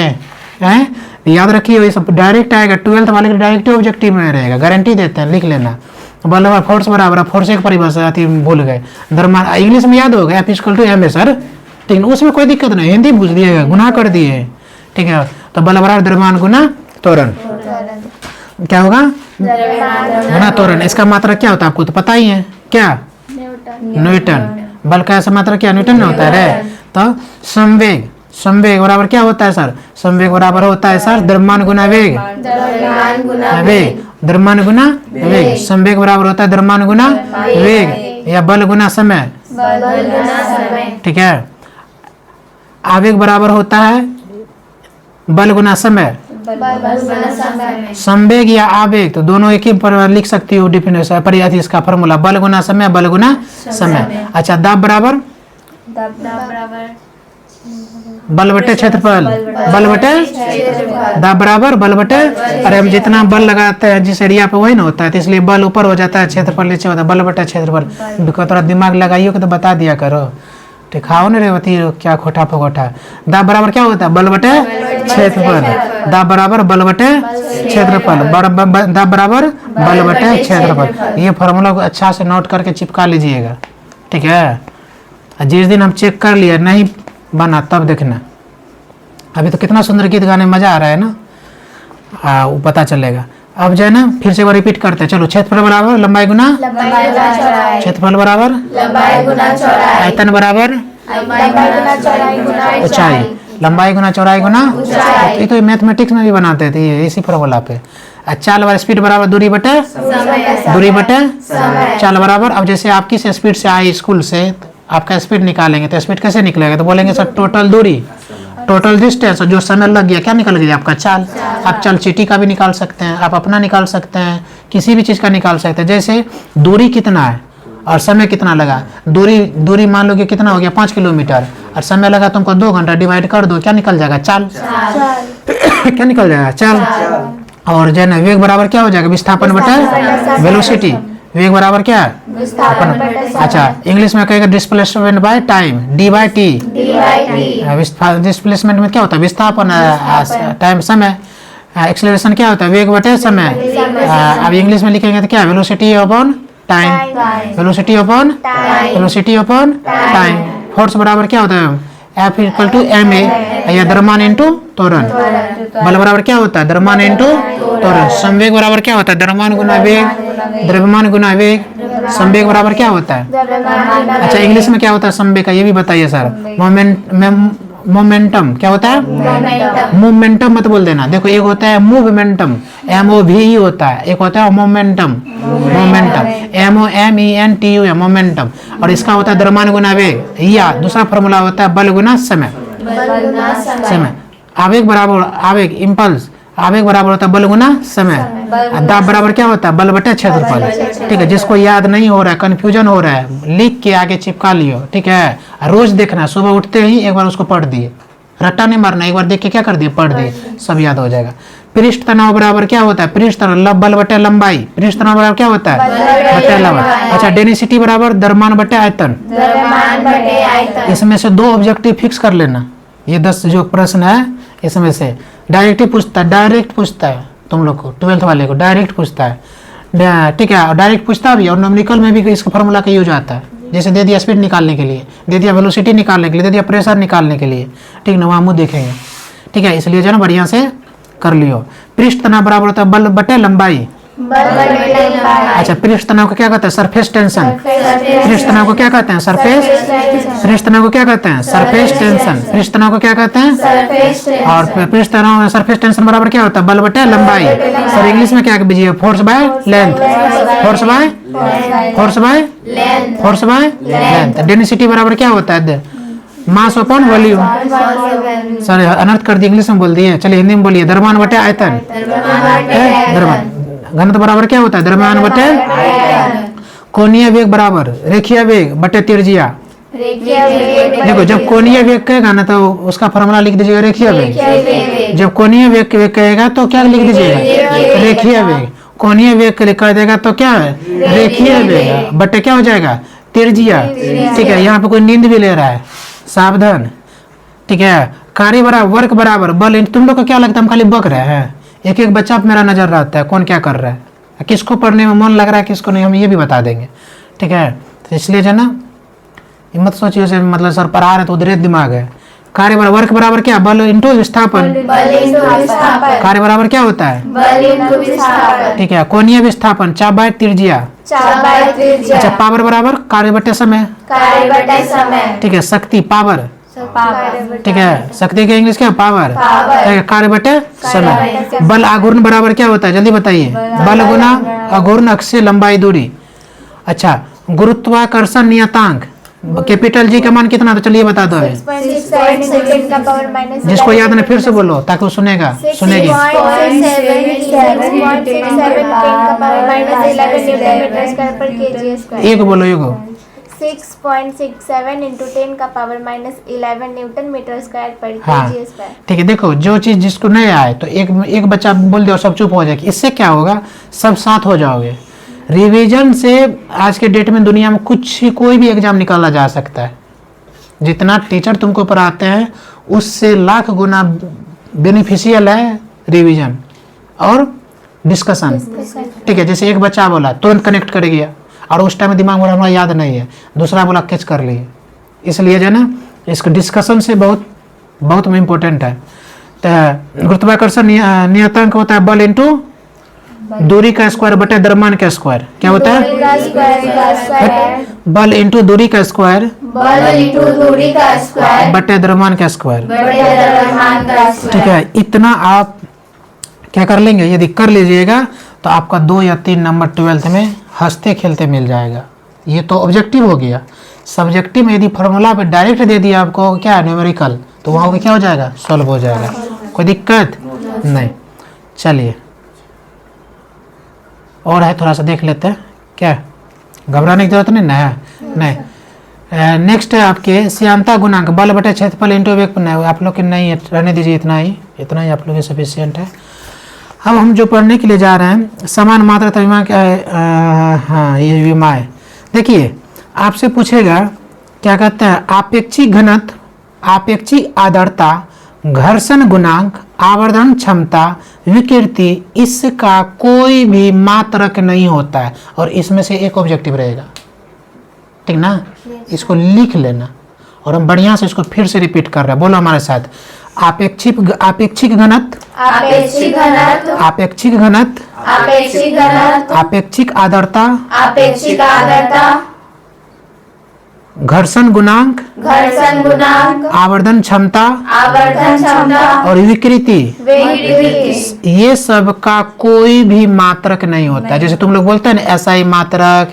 A: हैं। याद रखिए, ये सब डायरेक्ट आएगा, 12th वाले का डायरेक्ट ऑब्जेक्टिव में रहेगा, गारंटी देते हैं, लिख लेना। बल फोर्स बराबर, फोर्स एक परिभाषा आती भूल गए, द्रव्यमान इंग्लिश में याद होगा, F = ma सर, ठीक है, उसमें कोई दिक्कत नहीं, हिंदी पूछ दिए, गुना कर दिए, ठीक है। तो बल बराबर द्रव्यमान गुना त्वरण, क्या होगा? गुना त्वरण। इसका मात्रक क्या होता है आपको तो पता ही है, क्या? न्यूटन। बल का ऐसा मात्रक क्या? न्यूटन में होता है। तो संवेग, संवेग बराबर क्या होता है सर? संवेग बराबर होता है सर द्रव्यमान गुना वेग, वेग, द्रव्यमान गुना वेग। संवेग बराबर होता है द्रव्यमान गुना वेग या बल गुना समय, ठीक है। आवेग बराबर होता है बल गुना समय, संवेग या आवेग तो दोनों एक ही पर लिख सकती हो डिफिनेशन परिभाषा, इसका फॉर्मूला बल गुना समय, बल गुना समय। अच्छा, दाब बराबर बल बटे क्षेत्रफल, बल बटे दाब बराबर बल बटे, अरे हम जितना बल लगाते हैं जिस एरिया पे वही ना होता है, तो इसलिए बल ऊपर हो जाता है, क्षेत्रफल नीचे होता है, बल बटे क्षेत्रफल। थोड़ा दिमाग लगाइयो कि तो बता दिया करो, ठीक, खाओ नहीं होती क्या खोटा फगोटा। दाब बराबर क्या होता है? बल बटे क्षेत्रफल, दाब बराबर बल बटे क्षेत्रफल, दाब बराबर बल बटे क्षेत्रफल। ये फॉर्मूला को अच्छा से नोट करके चिपका लीजिएगा, ठीक है। जिस दिन हम चेक कर लिए नहीं बना तब देखना। अभी तो कितना सुंदर गीत गाने मजा आ रहा है ना, वो पता चलेगा। अब जो है ना फिर से एक बार रिपीट करते हैं, चलो। क्षेत्रफल बराबर लंबाई गुना, क्षेत्रफल बराबर आयतन बराबर ऊंचाई, लंबाई गुना चौड़ाई गुना, ये तो मैथमेटिक्स में भी बनाते थे ये इसी फॉर्मूला पे। चाल बराबर स्पीड बराबर दूरी बटे, दूरी बटे चाल बराबर। अब जैसे आप किस स्पीड से आए स्कूल से, आपका स्पीड निकालेंगे तो स्पीड कैसे निकलेगा? तो बोलेंगे सर टोटल दूरी, टोटल डिस्टेंस, जो समय लग गया क्या निकल गया आपका? चाल। आप चाल चीटी का भी निकाल सकते हैं, आप अपना निकाल सकते हैं, किसी भी चीज़ का निकाल सकते हैं। जैसे दूरी कितना है और समय कितना लगा, दूरी मान लो कि कितना हो गया 5 किलोमीटर और समय लगा तुमको 2 घंटा, डिवाइड कर दो, क्या निकल जाएगा? चाल। क्या निकल जाएगा? चाल। और जो है ना वेग बराबर क्या हो जाएगा? विस्थापन बटे वेलोसिटी, वेग बराबर क्या है? अच्छा, इंग्लिश में कहेगा displacement by time, D by T. Displacement में क्या होता है? विस्थापन, टाइम समय, एक्सेलरेशन क्या होता है? वेग बटे समय। अब इंग्लिश में लिखेंगे तो क्या? Velocity upon time, velocity upon, velocity upon time. Force बराबर क्या होता है? F = ma या द्रव्यमान इनटू त्वरण। बल बराबर क्या होता है? द्रव्यमान इनटू त्वरण। संवेग बराबर क्या होता है? द्रव्यमान गुना वेग, द्रव्यमान गुना वेग। संवेग बराबर क्या होता है? अच्छा, इंग्लिश में क्या होता है संवेग का, ये भी बताइए सर। मोमेंटम क्या होता है? मोमेंटम मत बोल देना, देखो एक होता है मूवमेंटम, MOVE होता है, एक होता है मोमेंटम, मोमेंटम MOMENTUM मोमेंटम, और इसका होता है द्रव्यमान गुना वेग, या दूसरा फॉर्मूला होता है बल गुना समय, समय। आवेग बराबर आवेग इम्पल्स, आवेग बराबर होता है बल गुना समय। दाब बराबर क्या होता है? बल बटे क्षेत्रफल, ठीक है। जिसको याद नहीं हो रहा है, कंफ्यूजन हो रहा है, लिख के आगे चिपका लियो, ठीक है। रोज देखना, सुबह उठते ही एक बार उसको पढ़ दिए, रट्टा नहीं मारना, एक बार देख के क्या कर दिए? पढ़ दिए, सब याद हो जाएगा। पृष्ठ तनाव बराबर क्या होता है? पृष्ठ तनाव बल बटे लंबाई, पृष्ठ तनाव बराबर क्या होता है? बटे लंबाई। अच्छा, डेंसिटी बराबर द्रव्यमान बटे आयतन। इसमें से 2 ऑब्जेक्टिव फिक्स कर लेना, ये 10 जो प्रश्न है इसमें से डायरेक्ट पूछता है, डायरेक्ट पूछता है तुम लोग को, 12th वाले को डायरेक्ट पूछता है, ठीक है। डायरेक्ट पूछता भी और न्यूमेरिकल में भी इसका फॉर्मूला का यूज आता है। जैसे दे दिया स्पीड निकालने के लिए, दे दिया वेलोसिटी निकालने के लिए, दे दिया प्रेशर निकालने के लिए, ठीक ना, वहाँ मुँह देखेंगे, ठीक है। इसलिए जो ना बढ़िया से कर लियो। पृष्ठ तनाव बराबर होता है बल बटे लंबाई। अच्छा, पृष्ठ तनाव को क्या कहते हैं? Surface tension. पृष्ठ तनाव को क्या कहते हैं? सरफेस, पृष्ठ तनाव को क्या कहते हैं? Surface tension. पृष्ठ तनाव को क्या कहते हैं? और पृष्ठ तनाव सरफेस टेंशन बराबर क्या होता है? बल बटे लंबाई। सर इंग्लिश में क्या कीजिए? Force by length, force by, force by, force by length. Density बराबर क्या होता है? Mass upon volume. सर अनर्थ कर दिए, इंग्लिश में बोल दिए, चलिए हिंदी में बोलिए। द्रव्यमान बटे आयतन, द्रव्यमान। घनत्व बराबर क्या होता है? द्रव्यमान बटे कोणीय वेग बराबर रेखीय वेग बटे त्रिज्या। देखो जब कोणीय वेग कहेगा ना तो उसका फॉर्मूला लिख दीजिएगा रेखीय वेग। जब कोणीय वेग कहेगा तो क्या लिख दीजिएगा? रेखीय वेग। कोणीय वेग के लिए कर देगा तो क्या है, रेखीय वेग, बटे क्या हो जाएगा, तिर्ज्या। ठीक है, यहाँ पे कोई नींद भी ले रहा है, सावधान। ठीक है, कार्य बराबर वर्क बराबर बल। तुम लोग को क्या लगता है हम खाली बक रहे हैं? एक एक बच्चा पे मेरा नजर रहता है, कौन क्या कर रहा है, किसको पढ़ने में मन लग रहा है, किसको नहीं, हम ये भी बता देंगे। ठीक है, तो इसलिए जो है ना, मत सोचिए उसे मतलब सर पढ़ा रहे तो उधर दिमाग है। कार्य बराबर वर्क बराबर क्या, बल इंटू विस्थापन। कार्य बराबर क्या होता है,
B: बल इंटू विस्थापन।
A: ठीक है, कोणीय विस्थापन, चाप बाय त्रिज्या। अच्छा, पावर बराबर कार्य बटे समय।
B: कार्य बटे समय।
A: ठीक है, शक्ति पावर।
B: पावर।
A: ठीक है, शक्ति का इंग्लिश क्या, पावर। कार्य बटे समय। बल आघूर्ण बराबर क्या होता है, जल्दी बताइए, बल गुना आघूर्ण अक्षीय लंबाई दूरी। अच्छा, गुरुत्वाकर्षण नियतांक कैपिटल जी का मान कितना, तो चलिए बता दो अभी।
B: 6.7 का पावर माइनस,
A: जिसको याद नहीं फिर से बोलो ताकि वो सुनेगा, सुनेगी।
B: 6.7 का power minus 11 newton metre square पर केजी स्क्वायर।
A: एक बोलो, एगो
B: 6.67 इंटू 10 का power minus 11 newton metre square पर
A: हाँ
B: केजी स्क्वायर।
A: ठीक है, देखो जो चीज जिसको नहीं आए तो एक बच्चा बोल दे और सब चुप हो जाएगी। इससे क्या होगा, सब साथ हो जाओगे। रिवीजन से आज के डेट में दुनिया में कोई भी एग्जाम निकाला जा सकता है। जितना टीचर तुमको पढ़ाते हैं उससे लाख गुना बेनिफिशियल है रिवीजन और डिस्कशन। ठीक है, जैसे एक बच्चा बोला तुरंत कनेक्ट कर गया और उस टाइम दिमाग में हमारा याद नहीं है, दूसरा बोला कैच कर लिए। इसलिए जो है ना, इसको डिस्कशन से बहुत बहुत इम्पोर्टेंट है। तो गुरुत्वाकर्षण नियतांक होता है बल इंटू दूरी का स्क्वायर बटे द्रव्यमान का स्क्वायर। क्या होता है, बल इंटू दूरी का स्क्वायर बटे द्रव्यमान का स्क्वायर। ठीक है, इतना आप क्या कर लेंगे, यदि कर लीजिएगा तो आपका 2 या 3 नंबर 12th में हंसते खेलते मिल जाएगा। ये तो ऑब्जेक्टिव हो गया। सब्जेक्टिव में यदि फार्मूला पे डायरेक्ट दे दिया आपको क्या न्यूमेरिकल, तो वहाँ पे क्या हो जाएगा, सॉल्व हो जाएगा, कोई दिक्कत नहीं। चलिए और है, थोड़ा सा देख लेते हैं, क्या घबराने की जरूरत नहीं ना है, नहीं। नेक्स्ट है आपके श्यानता गुणांक बल बटे क्षेत्रफल इंटू वेग। आप लोग के नहीं है, रहने दीजिए, इतना ही आप लोग के सफिशियंट है। अब हम जो पढ़ने के लिए जा रहे हैं समान मात्रा तविमा क्या है, हाँ ये विमाएं। देखिए आपसे पूछेगा क्या कहते हैं, आपेक्षिक घनत्व, आपेक्षिक आर्द्रता, घर्षण गुणांक, आवर्धन क्षमता, विकृति, इसका कोई भी मात्रक नहीं होता है। और इसमें से एक ऑब्जेक्टिव रहेगा, ठीक ना, इसको लिख लेना। और हम बढ़िया से इसको फिर से रिपीट कर रहे हैं, बोलो हमारे साथ, आपेक्षिक घनत्व, आपेक्षिक आर्द्रता, घर्षण गुणांक, आवर्धन क्षमता और विकृति, ये सब का कोई भी मात्रक नहीं होता है। जैसे तुम लोग बोलते हैं ना SI मात्रक,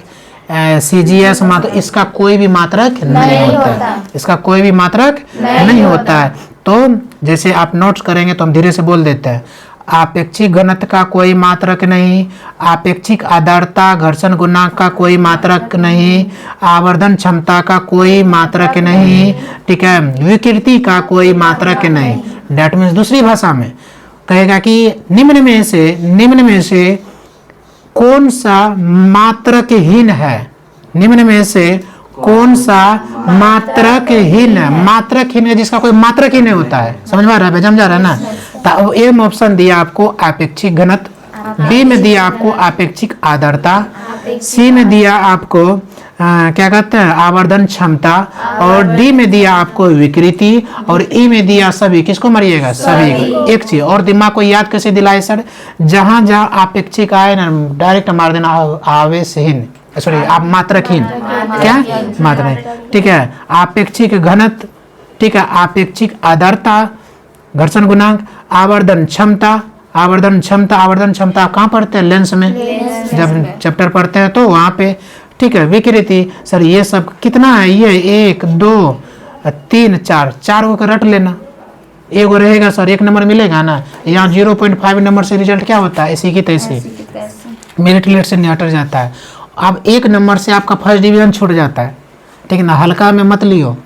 A: CGS मात्रक, इसका कोई भी मात्रक नहीं होता है, इसका कोई भी मात्रक नहीं होता है। तो जैसे आप नोट्स करेंगे तो हम धीरे से बोल देते हैं, आपेक्षिक घनत्व का कोई मात्रक नहीं, आपेक्षिक आर्द्रता घर्षण गुणांक का कोई मात्रक नहीं, आवर्धन क्षमता का कोई मात्रक नहीं, ठीक है, विकृति का कोई मात्रक नहीं। डेट मीन्स दूसरी भाषा में कहेगा कि निम्न में से कौन सा मात्रकहीन है, निम्न में से कौन सा मात्रकहीन है, मात्रकहीन है जिसका कोई मात्रक ही नहीं होता है। समझ में आ रहा है, समझ आ रहा है ना। तो ए में ऑप्शन दिया आपको आपेक्षिक घनत्व, बी में दिया आपको आपेक्षिक आर्द्रता, सी में दिया आपको क्या कहते हैं आवर्धन क्षमता, और डी में दिया आपको विकृति, और ई में दिया सभी। किसको मारिएगा, सभी। एक चीज और दिमाग को याद कैसे दिलाए सर, जहां जहां आपेक्षिक आए ना डायरेक्ट मार देना आवेशहीन, सॉरी आप मात्रकहीन, क्या मात्रक, ठीक है। आपेक्षिक घनत्व, ठीक है, आपेक्षिक आर्द्रता, घर्षण गुणांक, आवर्धन क्षमता, आवर्धन क्षमता कहाँ पढ़ते हैं, लेंस में, जब चैप्टर पढ़ते हैं तो वहाँ पे, ठीक है। विकृति सर ये सब कितना है, ये 1 2 3 4 को रट लेना, एगो रहेगा सर 1 नंबर मिलेगा ना। यहाँ 0.5 नंबर से रिजल्ट क्या होता है, इसी की तैसी मेरिट लिस्ट से निहट जाता है। अब 1 नंबर से आपका फर्स्ट डिवीजन छूट जाता है, ठीक है ना, हल्का में मत लियो,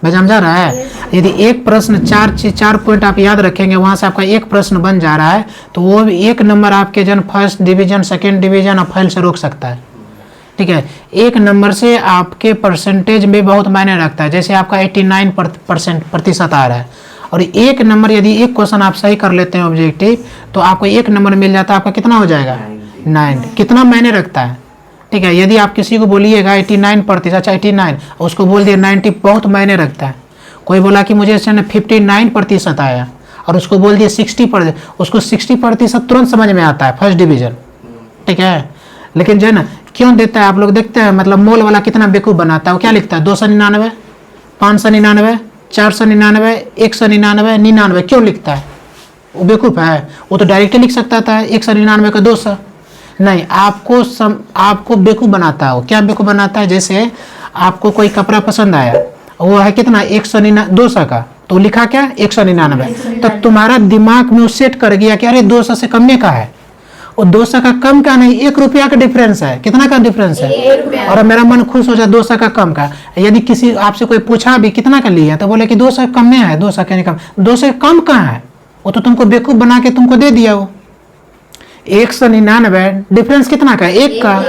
A: भाई समझा रहा है। यदि एक प्रश्न चार पॉइंट आप याद रखेंगे, वहां से आपका एक प्रश्न बन जा रहा है, तो वो भी एक नंबर आपके जन फर्स्ट डिवीजन, सेकंड डिवीजन और फेल से रोक सकता है। ठीक है, एक नंबर से आपके परसेंटेज में बहुत मायने रखता है। जैसे आपका 89% प्रतिशत आ रहा है, और एक नंबर यदि एक क्वेश्चन आप सही कर लेते हैं ऑब्जेक्टिव, तो आपको एक नंबर मिल जाता है। आपका कितना हो जाएगा? 90। कितना मायने रखता है। ठीक है, यदि आप किसी को बोलिएगा 89%, अच्छा 89, उसको बोल दिए 90, बहुत मायने रखता है। कोई बोला कि मुझे 59% आया, और उसको बोल दिए 60%, उसको 60% तुरंत समझ में आता है, फर्स्ट डिवीजन। ठीक है, लेकिन जो है ना, क्यों देता है आप लोग देखते हैं, मतलब मोल वाला कितना बेवकूफ़ बनाता है। वो क्या लिखता है? 299, 599, 499, 199, 99, क्यों लिखता है? वो बेवकूफ़ है। वो तो डायरेक्टली लिख सकता था 199 का 200। नहीं, आपको बेवकूफ़ बनाता है। वो क्या बेवकूफ़ बनाता है? जैसे आपको कोई कपड़ा पसंद आया, वो है कितना? 200 का, तो लिखा क्या? 199। तो तुम्हारा दिमाग में वो सेट कर गया कि अरे 200 से कम में का है, और 200 का कम का नहीं, 1 रुपया का डिफरेंस है। कितना का डिफरेंस है? और मेरा मन खुश हो जाए 200 का कम का। यदि किसी आपसे कोई पूछा भी कितना का लिया, तो बोले कि 200 कम में है, 200 का नहीं कम। 200 कम कहाँ है? वो तो तुमको बेवकूफ़ बना के तुमको दे दिया। वो 199 डिफरेंस कितना का? 1 का।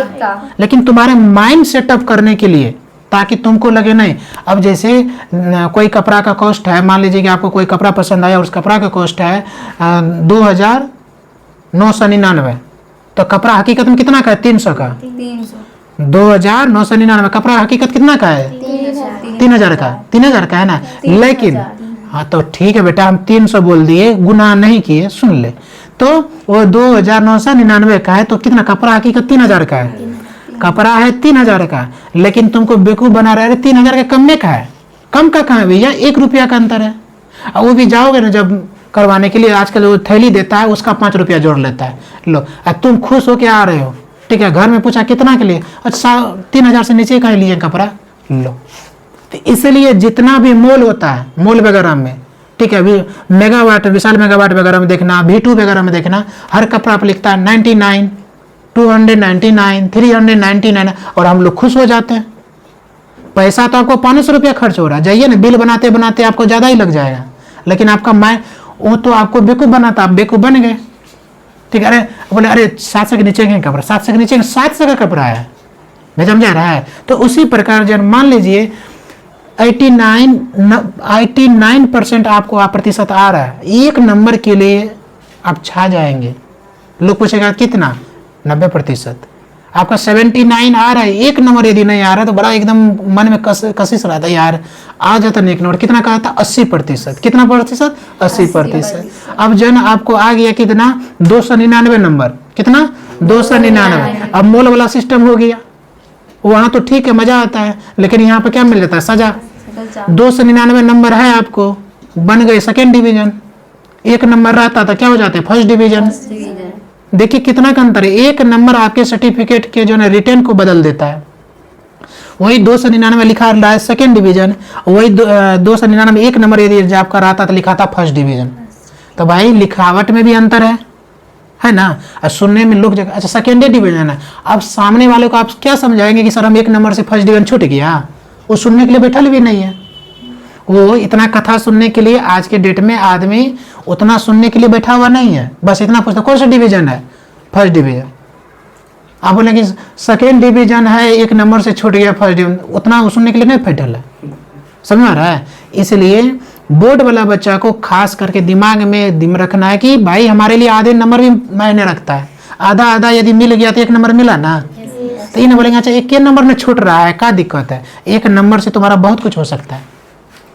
A: लेकिन तुम्हारे माइंड सेटअप करने के लिए, ताकि तुमको लगे नहीं। अब जैसे कोई कपड़ा का कॉस्ट है, मान लीजिए कि आपको कोई कपड़ा पसंद आया और उस कपड़ा का कॉस्ट है 2999, तो कपड़ा हकीकत में कितना का है? 300 का। 2999 कपड़ा हकीकत कितना का है? 3000 का। 3000 का है ना। लेकिन हाँ, तो ठीक है बेटा, हम 300 बोल दिए, गुनाह नहीं किए, सुन ले। तो वो 2999 का है, तो कितना? कपड़ा हकीकत 3000 का है। कपड़ा है 3000 का, लेकिन तुमको बेवकूफ बना रहे 3000 के कम में का है। कम का कहाँ है भैया? 1 रुपया का अंतर है। और वो भी जाओगे ना जब करवाने के लिए, आजकल वो थैली देता है, उसका 5 रुपया जोड़ लेता है। लो, तुम खुश हो के आ रहे हो, ठीक है, घर में पूछा कितना के लिए, अच्छा 3000 से नीचे का ही लिए कपड़ा। लो, तो इसलिए जितना भी मोल होता है, मोल वगैरह में, ठीक है, अभी मेगावाट, विशाल मेगावाट वगैरह में देखना, V2 वगैरह में देखना, हर कपड़ा पर लिखता है 99, 299, 399, और हम लोग खुश हो जाते हैं। पैसा तो आपको 500 रुपया खर्च हो रहा है, जाइए ना, बिल बनाते बनाते आपको ज़्यादा ही लग जाएगा, लेकिन आपका माइंड वो तो आपको बेवकूफ़ बनाता, आप बेवकूफ़ बन गए। ठीक है, अरे बोले अरे 700 के नीचे का कपड़ा, 700 के नीचे 700 का कपड़ा है, मैं समझा रहा है। तो उसी प्रकार जब मान लीजिए 89% आपको प्रतिशत आ रहा है, एक नंबर के लिए आप छा जाएंगे। लोग पूछेगा कितना? 90%। आपका 79 आ रहा है, एक नंबर यदि नहीं आ रहा है तो बड़ा एकदम मन में कशिश रहता है, यार आ जाता नहीं एक नंबर। कितना कहा था? 80%। कितना प्रतिशत? 80%। अब जो है ना आपको आ गया कितना? 299 नंबर। कितना? 299। अब मोल वाला सिस्टम हो गया, वहाँ तो ठीक है, मजा आता है, लेकिन यहाँ पे क्या मिल जाता है? सजा। 299 नंबर है आपको, बन गए सेकेंड डिवीजन। एक नंबर रहता था, क्या हो जाते? First division. देखिए कितना का अंतर है। एक नंबर आपके सर्टिफिकेट के जो है रिटर्न को बदल देता है। वही 299 लिखा रहा है सेकेंड डिवीजन, वही 299 एक नंबर यदि आपका रहता तो लिखा था फर्स्ट डिवीजन। तो भाई लिखावट में भी अंतर है ना। और सुनने में लोग अच्छा सेकेंड डिवीजन है, अब सामने वाले को आप क्या समझाएंगे कि सर हम एक नंबर से फर्स्ट डिवीजन छूट गया? वो सुनने के लिए बैठा भी नहीं है। वो इतना कथा सुनने के लिए आज के डेट में आदमी उतना सुनने के लिए बैठा हुआ नहीं है। बस इतना पूछता कौन सा डिवीजन है? First division. आप बोले कि सेकेंड डिवीजन है, एक नंबर से छूट गया फर्स्ट डिवीजन, उतना सुनने के लिए नहीं बैठल है। समझ आ रहा है? इसलिए बोर्ड वाला बच्चा को खास करके दिमाग में रखना है कि भाई हमारे लिए आधे नंबर भी मायने रखता है। आधा आधा यदि मिल गया तो एक नंबर मिला ना, तो ये बोलेंगे अच्छा एक नंबर में छूट रहा है, क्या दिक्कत है? एक नंबर से तुम्हारा बहुत कुछ हो सकता है।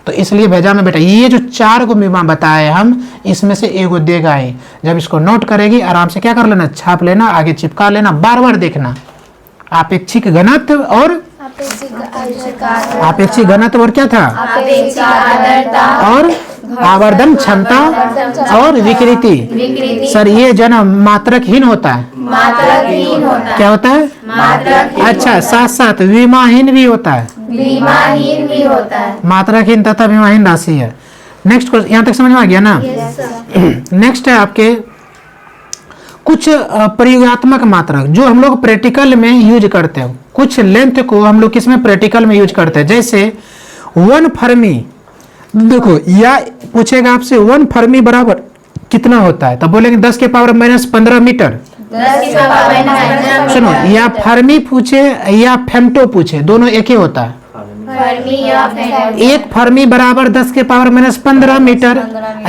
A: तो इसलिए भेजा में बेटा ये जो 4 को बीमा बताए हम, इसमें से एगो देगा ही। जब इसको नोट करेगी आराम से क्या कर लेना, छाप लेना, आगे चिपका लेना, बार बार देखना। आपेक्षिक घनत्व और आपेक्षिक घनत्व और क्या था? और आवर्धन क्षमता और विकृति। सर ये जो है मात्रकहीन होता है। मात्रकहीन होता है। क्या होता है? मात्रकहीन। अच्छा, साथ साथ विमाहीन भी होता है। विमाहीन भी होता है। मात्रकहीन तथा विमाहीन राशि है। नेक्स्ट क्वेश्चन, यहाँ तक समझ में आ गया ना? नेक्स्ट है आपके कुछ प्रयोगात्मक मात्रक जो हम लोग प्रैक्टिकल में यूज करते हैं। कुछ लेंथ को हम लोग किसमें? प्रैक्टिकल में यूज करते हैं। जैसे 1 फर्मी, देखो या पूछेगा आपसे 1 फर्मी बराबर कितना होता है, तब बोलेंगे 10 के पावर माइनस 15 मीटर।
B: 10 की पावर माइनस
A: सुनो, या फर्मी पूछे या फेम्टो पूछे, दोनों एक ही होता है।
B: फर्मी या फेम्टो।
A: एक फर्मी बराबर 10 के पावर माइनस 15 मीटर,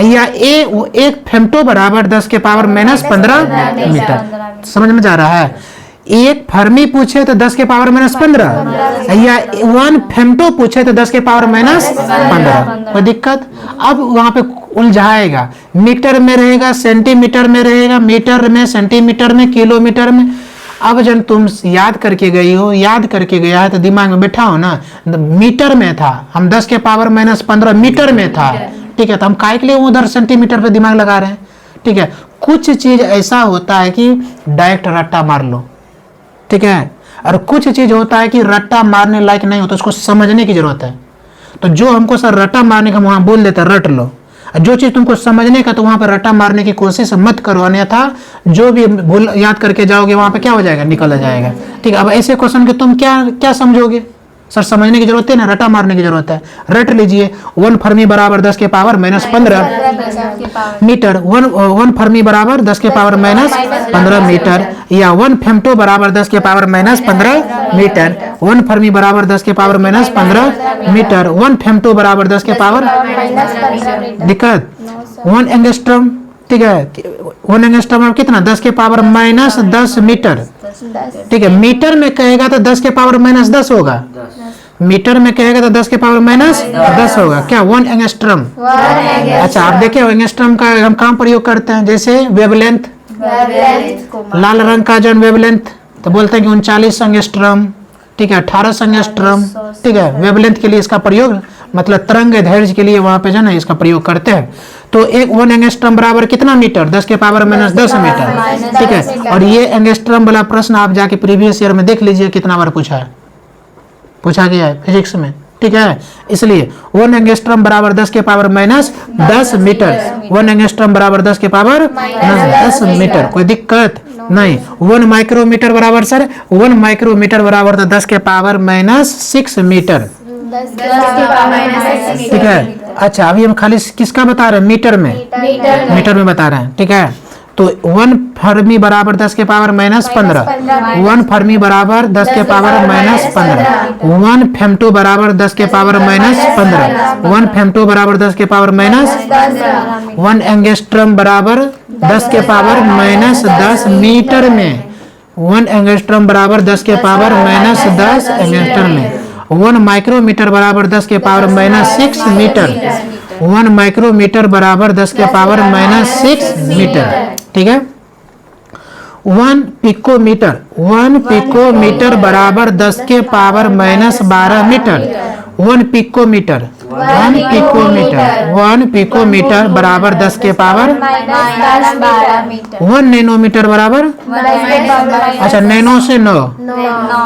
A: या एक फेम्टो बराबर 10 के पावर माइनस 15 मीटर। समझ में जा रहा है? एक फर्मी पूछे तो 10 के पावर माइनस 15, या 1 फेम्टो पूछे तो 10 के पावर माइनस 15। कोई दिक्कत? अब वहां पे उलझाएगा, मीटर में रहेगा, सेंटीमीटर में रहेगा, मीटर में, सेंटीमीटर में, किलोमीटर में। अब जब तुम याद करके गई हो, याद करके गया है तो दिमाग में बैठा हो ना, मीटर में था, हम 10 के पावर माइनस 15 मीटर में था, ठीक है, तो हम काय के लिए उधर सेंटीमीटर पे दिमाग लगा रहे हैं, ठीक है। कुछ चीज ऐसा होता है कि डायरेक्ट रट्टा मार लो, ठीक है, और कुछ चीज होता है कि रट्टा मारने लायक नहीं होता, उसको समझने की जरूरत है। तो जो हमको सर रट्टा मारने का वहां बोल देते रट लो, जो चीज तुमको समझने का तो वहां पर रट्टा मारने की कोशिश मत करो, अन्यथा जो भी भूल याद करके जाओगे वहां पे क्या हो जाएगा, निकल जाएगा, ठीक है। अब ऐसे क्वेश्चन के तुम क्या क्या समझोगे? सर समझने की जरूरत है ना, रट्टा मारने की जरूरत है। रट लीजिए, 1 फर्मी बराबर 10 के पावर माइनस 15 मीटर, 1 फर्मी बराबर 10 के पावर माइनस 15 मीटर, या 1 फेम्टो बराबर 10 के पावर माइनस 15 मीटर। 1 फर्मी बराबर 10 के पावर माइनस 15 मीटर, 1 फेम्टो बराबर 10 के पावर, दिक्कत 1 एंगस्ट्रम, ठीक है, 1 एंगस्ट्रम कितना, 10 के पावर माइनस 10 मीटर, ठीक है। मीटर में कहेगा तो 10 के पावर माइनस 10 होगा, मीटर में कहेगा तो 10 के पावर माइनस 10 होगा, क्या 1 एंगस्ट्रम। अच्छा आप देखिए एंगस्ट्रम का हम काम प्रयोग करते हैं, जैसे वेवलेंथ, लाल रंग का जो वेवलेंथ तो बोलते हैं कि 39 एंगस्ट्रम, ठीक है, 18 एंगस्ट्रम, ठीक है। वेवलेंथ के लिए इसका प्रयोग मतलब तरंग दैर्घ्य के लिए वहां पे जो है इसका प्रयोग करते हैं। तो एक 1 एंगस्ट्रम बराबर कितना मीटर, 10 के पावर माइनस 10 मीटर, ठीक है। और ये एंगस्ट्रम वाला प्रश्न आप जाके प्रीवियस ईयर में देख लीजिए कितना बार पूछा गया है फिजिक्स में, ठीक है। इसलिए 1 एंगस्ट्रम बराबर 10 के पावर माइनस 10 मीटर, 1 एंगस्ट्रम बराबर 10 के पावर 10 मीटर, कोई दिक्कत नहीं। 1 माइक्रोमीटर बराबर सर 1 माइक्रोमीटर बराबर तो 10 के पावर माइनस 6 मीटर,
B: 10 की पावर माइनस 6,
A: ठीक है। अच्छा अभी हम खाली किसका बता रहे हैं, मीटर में बता रहे हैं, ठीक है। तो 1 फर्मी बराबर 10 के पावर माइनस 15, 1 फर्मी बराबर 10 के पावर माइनस 15, 1 फेम्टो बराबर 10 के पावर माइनस 15, 1 फेम्टो बराबर 10 के पावर माइनस 1 एंगस्ट्रम बराबर 10 के पावर माइनस 10 मीटर में, 1 एंगस्ट्रम बराबर 10 के पावर माइनस 10 एंगस्ट्रम में, 1 माइक्रोमीटर बराबर 10 के पावर माइनस 6 मीटर, 1 माइक्रोमीटर बराबर 10 के पावर माइनस 6 मीटर, ठीक है। 1 पिकोमीटर बराबर 10 के पावर माइनस 12 मीटर, 1 पिकोमीटर बराबर 10 के पावर, 1 नैनोमीटर बराबर, अच्छा नैनो से 9,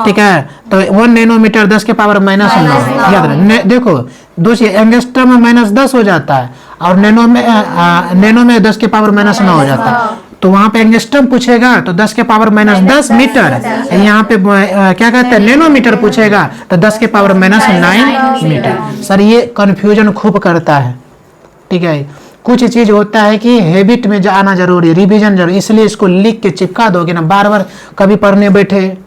A: ठीक है। तो 1 नैनोमीटर 10 के पावर माइनस 9, याद रहे। देखो दूसरी एंगस्ट्रम में माइनस 10 हो जाता है और नैनो में 10 के पावर माइनस 9 हो जाता है। तो वहां पे एंगस्ट्रम पूछेगा तो 10 के पावर माइनस 10 मीटर, यहाँ पे क्या कहते हैं नैनोमीटर पूछेगा तो 10 के पावर माइनस 9 मीटर। सर ये कंफ्यूजन खूब करता है, ठीक है। कुछ चीज होता है कि हैबिट में आना जरूरी है, रिवीजन जरूरी, इसलिए इसको लिख के चिपका दोगे ना, बार बार कभी पढ़ने बैठे,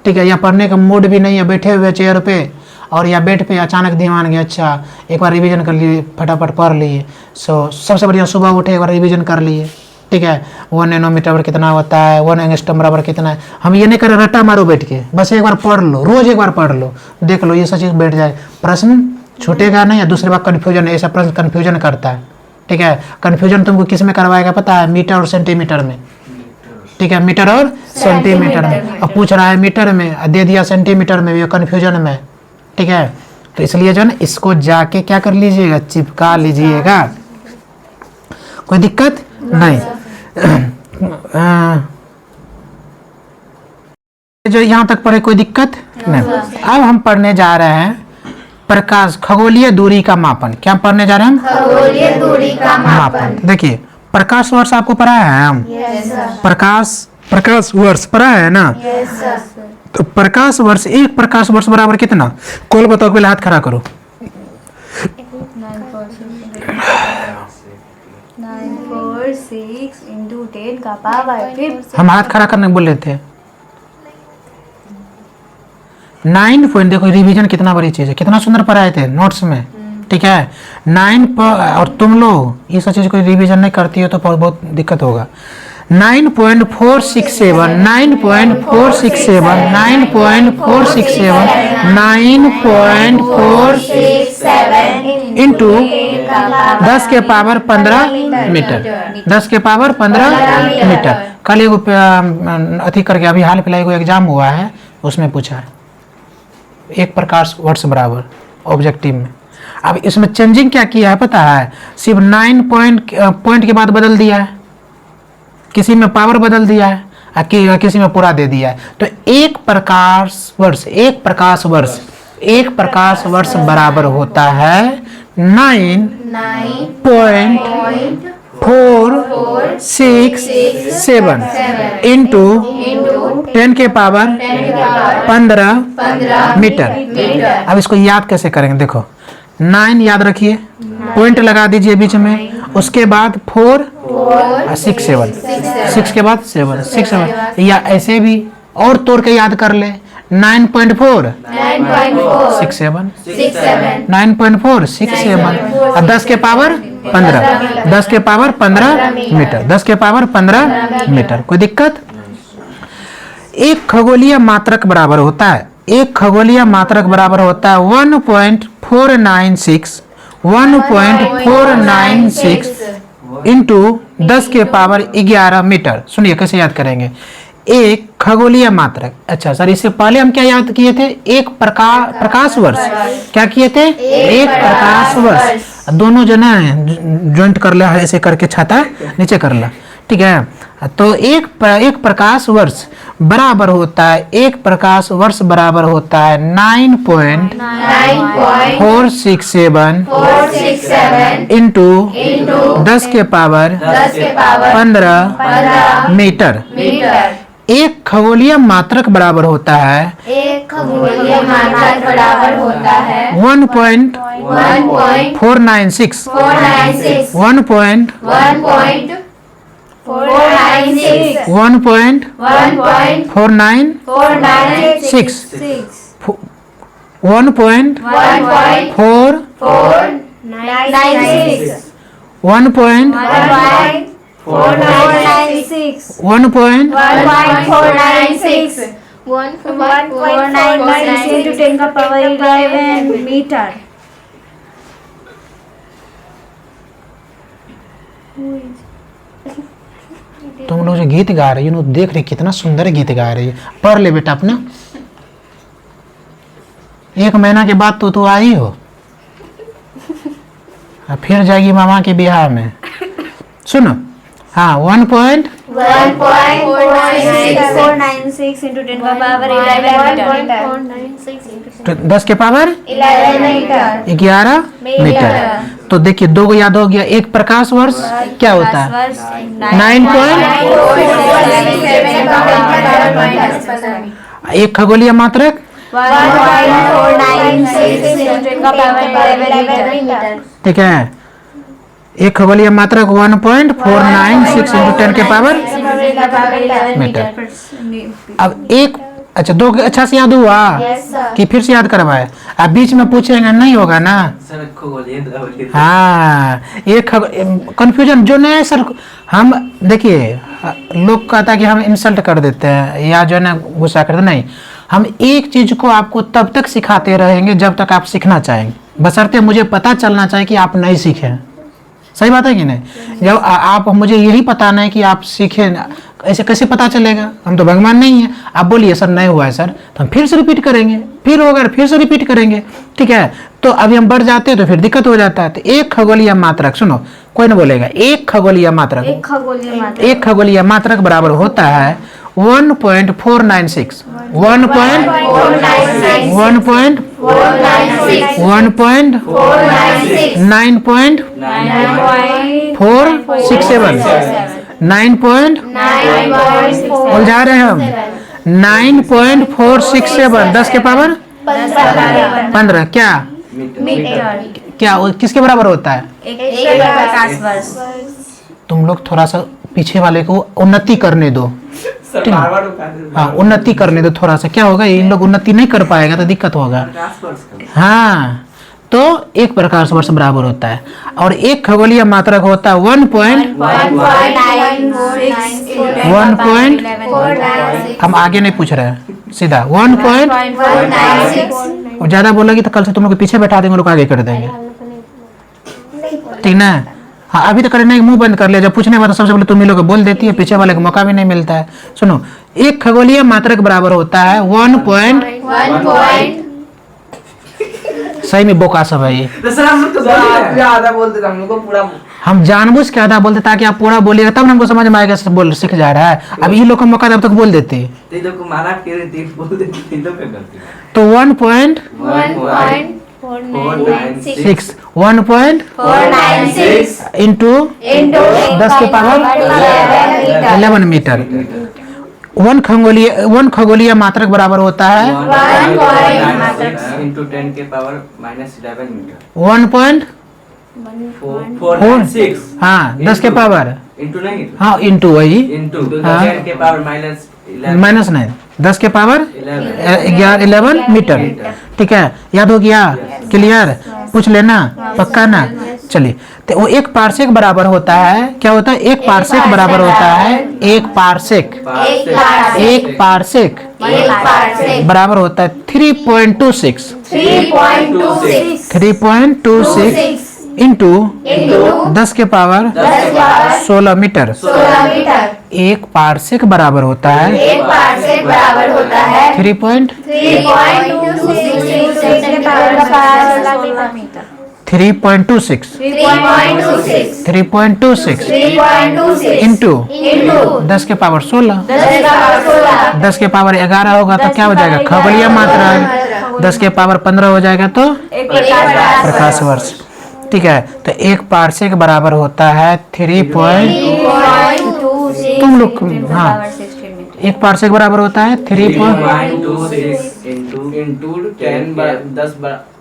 A: ठीक है, या पढ़ने का मूड भी नहीं है, बैठे हुए चेयर पे और या बेड पे अचानक ध्यान गया, अच्छा एक बार रिवीजन कर लिए, फटाफट पढ़ लिए। सो सबसे बढ़िया सुबह उठे एक बार रिवीजन कर लिए, ठीक है। 1 नैनोमीटर बराबर कितना होता है, 1 एंगस्ट्रम बराबर कितना है। हम ये नहीं करें रट्टा मारो बैठ के, बस एक बार पढ़ लो, रोज एक बार पढ़ लो, देख लो ये सब चीज बैठ जाए, प्रश्न छूटेगा नहीं। या दूसरी बात कन्फ्यूजन, ऐसा प्रश्न कन्फ्यूजन करता है, ठीक है। कन्फ्यूजन तुमको किस में करवाएगा पता है, मीटर और सेंटीमीटर में, ठीक है, मीटर और सेंटीमीटर में। अब पूछ रहा है मीटर में, दे दिया सेंटीमीटर में भी, कन्फ्यूजन में, ठीक है। तो इसलिए जो है इसको जाके क्या कर लीजिएगा, चिपका लीजिएगा, कोई दिक्कत नहीं। जो यहाँ तक पढ़े कोई दिक्कत नहीं। अब हम पढ़ने जा रहे हैं प्रकाश खगोलीय दूरी का मापन। क्या पढ़ने जा रहे हैं हम,
B: खगोलीय दूरी का मापन।
A: देखिए प्रकाश वर्ष आपको पढ़ा है हम, प्रकाश वर्ष पढ़ा है ना। तो प्रकाश वर्ष, एक प्रकाश वर्ष बराबर कितना, कौन बताओ, पहले हाथ खड़ा करो,
B: 6 इंटू 10 का पावर 5।
A: हम हाथ खड़ा करने बोल रहे थे। 9 पॉइंट, देखो रिवीजन कितना बड़ी चीज है, कितना सुंदर पढ़ाए थे नोट्स में, ठीक है। 9 और तुम लोग ये सब चीज कोई रिवीजन नहीं करती हो तो बहुत दिक्कत होगा। 9.467, 9.467, 9.467, 9.4 इंटू 10 के पावर 15 मीटर, 10 के पावर 15 मीटर। कल एगो अथी करके अभी हाल फिलहाल एगो एग्जाम हुआ है, उसमें पूछा है 1 प्रकाश वर्ष बराबर ऑब्जेक्टिव में। अब इसमें चेंजिंग क्या किया है पता है, सिर्फ 9 पॉइंट के बाद बदल दिया है, किसी में पावर बदल दिया है, किसी में पूरा दे दिया है। तो 1 प्रकाश वर्ष, 1 प्रकाश वर्ष, 1 प्रकाश वर्ष बराबर होता है 9.467 इंटू 10 के पावर 15 मीटर। अब इसको याद कैसे करेंगे, देखो 9 याद रखिए, पॉइंट लगा दीजिए बीच में, उसके बाद 4 और 6 7, 6 के बाद 7, 6 7, या ऐसे भी और तोड़ के याद कर ले। 9.4 6 7, 9.4 6 7 और 10 के पावर 15, 10 के पावर 15 मीटर, 10 के पावर 15 मीटर। कोई दिक्कत? एक खगोलीय मात्रक बराबर होता है, एक खगोलीय मात्रक बराबर होता है 1.496 इंटू 10 के पावर 11 मीटर। सुनिए कैसे याद करेंगे एक खगोलीय मात्रक। अच्छा सर, इससे पहले हम क्या याद किए थे, एक प्रकाश वर्ष। क्या किए थे? एक प्रकाश वर्ष। दोनों जना ज्वाइंट कर ले, ऐसे करके छाता नीचे कर ला, ठीक है। तो एक प्रकाश वर्ष बराबर होता है, एक प्रकाश वर्ष बराबर होता है 9.467 इंटू 10 के पावर 15 मीटर। एक खगोलीय मात्रक बराबर होता है 1.496
B: into 10 का पावर 11 मीटर।
A: तुम लोग जो गीत गा रही हो, देख रही कितना सुंदर गीत गा रही है। पढ़ ले बेटा अपना। 1 महीना के बाद तो तू आई हो, फिर जाएगी मामा के बिहार में। सुनो, हाँ
B: 1.496 into 10 का पावर 11
A: 10 के पावर 11 मीटर। तो देखिए 2 को याद हो गया। एक प्रकाश वर्ष क्या होता है 9. एक खगोलीय मात्रक
B: 1.496 into 10 का पावर 11
A: ठीक है। एक खगोलीय मात्रक 1.496 इंटू 10 के पावर मीटर। अब एक, अच्छा 2 अच्छा से याद हुआ कि फिर से याद करवाए? अब बीच में पूछेंगे नहीं होगा ना? हाँ, एक कंफ्यूजन जो नहीं है सर। हम देखिए, लोग कहता है कि हम इंसल्ट कर देते हैं या जो है ना गुस्सा करते, नहीं। हम एक चीज को आपको तब तक सिखाते रहेंगे जब तक आप सीखना चाहेंगे, बशर्ते मुझे पता चलना चाहिए कि आप नहीं सीखे। सही बात है कि नहीं? जब आप मुझे यही पता नहीं कि आप सीखे, ऐसे कैसे पता चलेगा? हम तो भगवान नहीं है। आप बोलिए सर नहीं हुआ है सर, तो हम फिर से रिपीट करेंगे, फिर होगा फिर से रिपीट करेंगे, ठीक है। तो अभी हम बढ़ जाते हैं तो फिर दिक्कत हो जाता है। तो एक खगोलीय मात्रक, सुनो कोई ना बोलेगा, एक खगोलीय मात्रक, एक खगोलीय मात्रक बराबर होता है 1.496 उलझा रहे हैं हम। 9.467 10 के पावर 15 क्या क्या किसके बराबर होता है?
B: एक प्रकाश वर्ष।
A: तुम लोग थोड़ा सा पीछे वाले को उन्नति करने दो,
C: सर
A: ठीक है?
C: बार-बार उठा दे।
A: हाँ उन्नति करने दो थोड़ा सा, क्या होगा इन लोग उन्नति नहीं कर पाएगा तो दिक्कत होगा। हाँ तो एक प्रकाश वर्ष बराबर होता है, और एक खगोलीय मात्रक होता है 1 हम आगे नहीं पूछ रहे हैं, सीधा 1 और ज्यादा बोलोगी तो कल से तुम लोग को पीछे बैठा देंगे, लोग आगे कर देंगे, ठीक ना? हाँ अभी तो करने मुंह बंद कर लिया, जब पूछने वाला सबसे पहले तुम ही लोग बोल देती है, पीछे वाले को मौका भी नहीं मिलता है। सुनो, एक खगोलीय मात्रक बराबर होता है 1 सही में बोका सब है ये।
C: तो सर हम लोग तो आधा बोलते थे, हम लोग को पूरा
A: हम जानबूझ के आधा बोलते ताकि आप पूरा बोलिएगा तब ना हमको समझ में आएगा, बोल सीख जा रहा है। अब ये लोग को मौका तब तक बोल देते
C: ते लोग को मारा के रे बोल देते थे, लोग क्या करते हैं?
A: तो 1.6 इंटू 10 के पावर 11 मीटर। वन खगोलीय मात्रक बराबर होता है
C: 1.96 into 10 के पावर -11 मीटर।
A: 1.4 हाँ 10 के पावर
C: इंटू नहीं,
A: हाँ इंटू वही
C: इंटू
A: हाँ।
C: 10 के पावर -11
A: माइनस नहीं 10 के पावर 11 मीटर, ठीक है? याद हो गया? क्लियर? पूछ लेना पक्का ना? चलिए, तो वो एक पार्सेक बराबर होता है, क्या होता है? एक पार्सेक बराबर होता है, एक पार्सेक बराबर होता है 3.26 इंटू 10 के पावर 16 मीटर। एक पार्सेक बराबर होता है 3.26 इंटू 10 के पावर 16, 10 के पावर 11 होगा तो क्या हो जाएगा? खगोलीय मात्रक। 10 के पावर 15 हो जाएगा तो प्रकाश वर्ष, ठीक है? तो एक पार्सेक बराबर होता है 3. तुम लोग हाँ एक पार्सेक बराबर होता है
C: 3.26 इंटू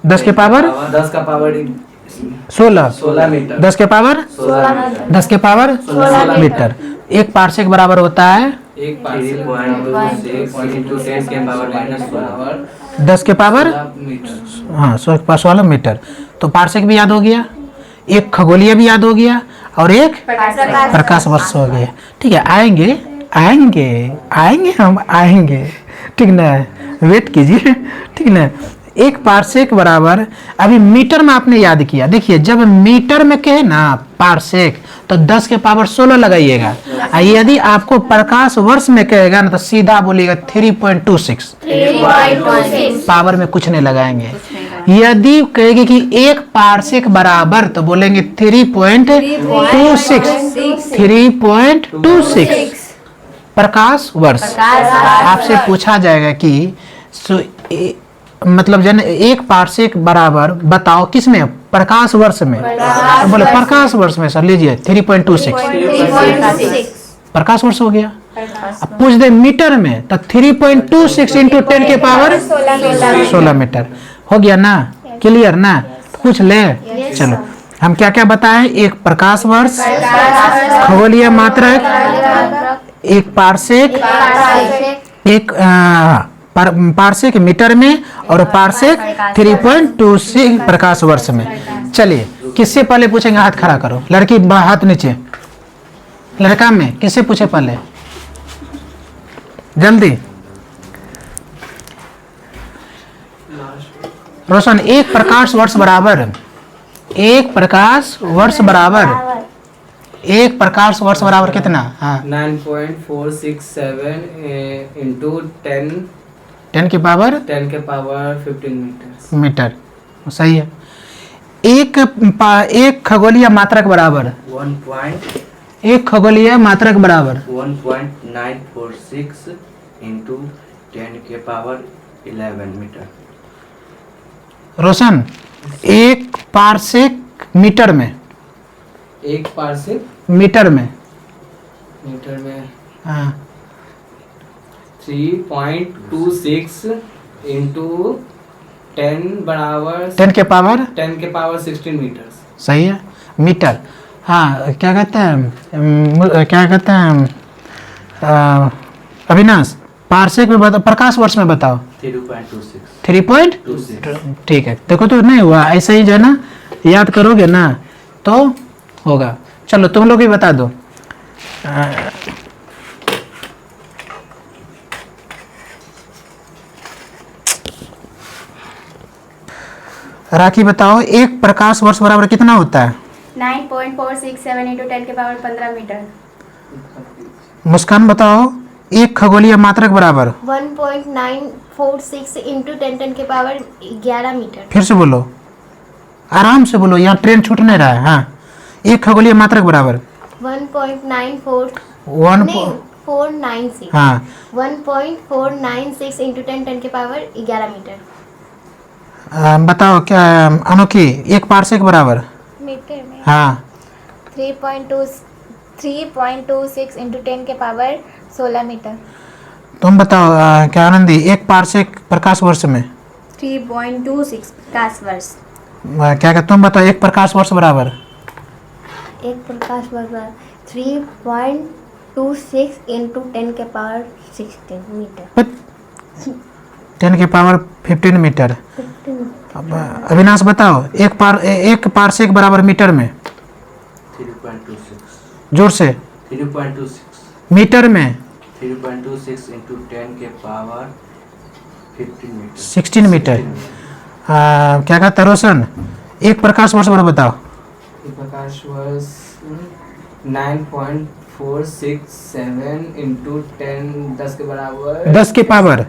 C: 10
A: के पावर
C: 10 का पावर
A: 16
C: मीटर।
A: 10 के पावर 10 के पावर मीटर। एक पार्सेक बराबर होता है
C: 3.26 इंटू 10 के पावर -16
A: 10 के पावर
C: मीटर।
A: हाँ 16 मीटर। तो पार्सेक भी याद हो गया, एक खगोलीय भी याद हो गया, और एक प्रकाश वर्ष हो गया, ठीक है? आएंगे हम आएंगे, ठीक ना? वेट कीजिए, ठीक ना? एक पार्सेक बराबर, अभी मीटर में आपने याद किया, देखिए जब मीटर में कहे ना पार्सेक तो 10 के पावर 16 लगाइएगा, यदि आपको प्रकाश वर्ष में कहेगा ना तो सीधा बोलिएगा 3.26 पावर में कुछ नहीं लगाएंगे। यदि कहेगी कि एक पार्सेक बराबर तो बोलेंगे 3.26 प्रकाश वर्ष। आपसे पूछा जाएगा कि मतलब जन एक पार्सेक बराबर बताओ किस में? प्रकाश वर्ष में। तो बोले प्रकाश वर्ष में सर लीजिए 3.26 प्रकाश वर्ष हो गया। अब पूछ दे मीटर में तो 3.26 इंटू 10 के पावर 16 मीटर हो गया ना? क्लियर ना? तो पूछ ले। चलो हम क्या क्या बताएं? एक प्रकाश वर्ष, खगोलीय मात्रक, एक पार्सेक, एक पार्सेक मीटर में, और पार्सेक 3.26 प्रकाश वर्ष में। चलिए किससे पहले पूछेंगे? हाथ खड़ा करो, लड़की हाथ नीचे, लड़का में किससे पूछे पहले? जल्दी रोशन। एक प्रकाश वर्ष बराबर कितना? हाँ
C: 9.467 इंटू
A: 10 के पावर
C: 15
A: मीटर। सही है। एक खगोलीय मात्रक बराबर
C: 1.946 इंटू 10 के पावर 11 मीटर।
A: रोशन एक पार्सेक मीटर में,
C: एक पार्सेक
A: मीटर में हाँ
C: 3.26 इंटू 10 बराबर
A: 10 के पावर
C: 16 मीटर।
A: सही है मीटर। हाँ क्या कहते हैं क्या कहते हैं अविनाश, पार्सेक में बताओ, प्रकाश वर्ष में बताओ।
C: 3.26
A: 3.26 ठीक है। देखो तो नहीं हुआ, ऐसे ही जो है ना याद करोगे ना तो होगा। चलो तुम लोग भी बता दो। राखी बताओ, एक प्रकाश वर्ष बराबर कितना होता है?
B: 9.467 into 10 के पावर 15 मीटर।
A: मुस्कान बताओ, एक खगोलीय मात्रक बराबर?
B: 1.946 into 10 के पावर 11 मीटर।
A: फिर से बोलो, आराम से बोलो, यहाँ ट्रेन छूट नहीं रहा है। हाँ, एक खगोलीय मात्रक बराबर
B: 1.94
A: वन
B: नहीं 496
A: हाँ
B: 1.496 into 10 के पावर 11 मीटर।
A: बताओ क्या अनोखी, एक पार्सेक बराबर?
B: मीटर में
A: हाँ
B: 3.26 into 10 के पावर 16 मीटर।
A: तुम बताओ क्या आनंदी, एक पार्सेक प्रकाश वर्ष में?
B: 3.26 प्रकाश वर्ष।
A: क्या कहते तुम बताओ, एक प्रकाश वर्ष बराबर?
B: एक प्रकाश वर्ष 3.26 into 10 के पावर 16 मीटर।
A: 10 के पावर 15 मीटर। अब अविनाश बताओ, एक पार्सेक बराबर मीटर में?
C: 3.26
A: जोर से।
C: 3.26
A: मीटर में
C: 3.26 into 10 के पावर 15 मीटर
A: 16 मीटर। क्या कहता रोशन, एक प्रकाश वर्ष बराबर बताओ?
D: प्रकाश वर्ष 9.467 into 10 के बराबर
A: 10 के पावर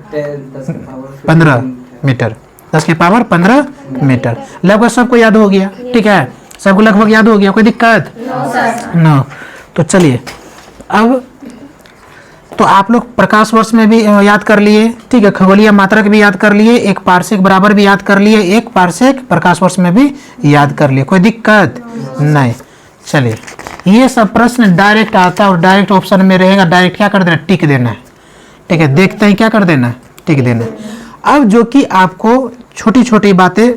A: 15 मीटर। 10 के पावर 15 मीटर। लगभग सबको याद हो गया, ठीक है? सबको लगभग याद हो गया, कोई दिक्कत? नो। तो चलिए अब तो आप लोग प्रकाश वर्ष में भी याद कर लिए, ठीक है? खगोलीय मात्रक भी याद कर लिए, एक पार्सेक बराबर भी याद कर लिए, एक पार्सेक प्रकाश वर्ष में भी याद कर लिए, कोई दिक्कत नहीं। चलिए, ये सब प्रश्न डायरेक्ट आता है और डायरेक्ट ऑप्शन में रहेगा, डायरेक्ट क्या कर देना, टिक देना है, ठीक है? देखते हैं क्या कर देना, टिक देना। अब जो कि आपको छोटी छोटी बातें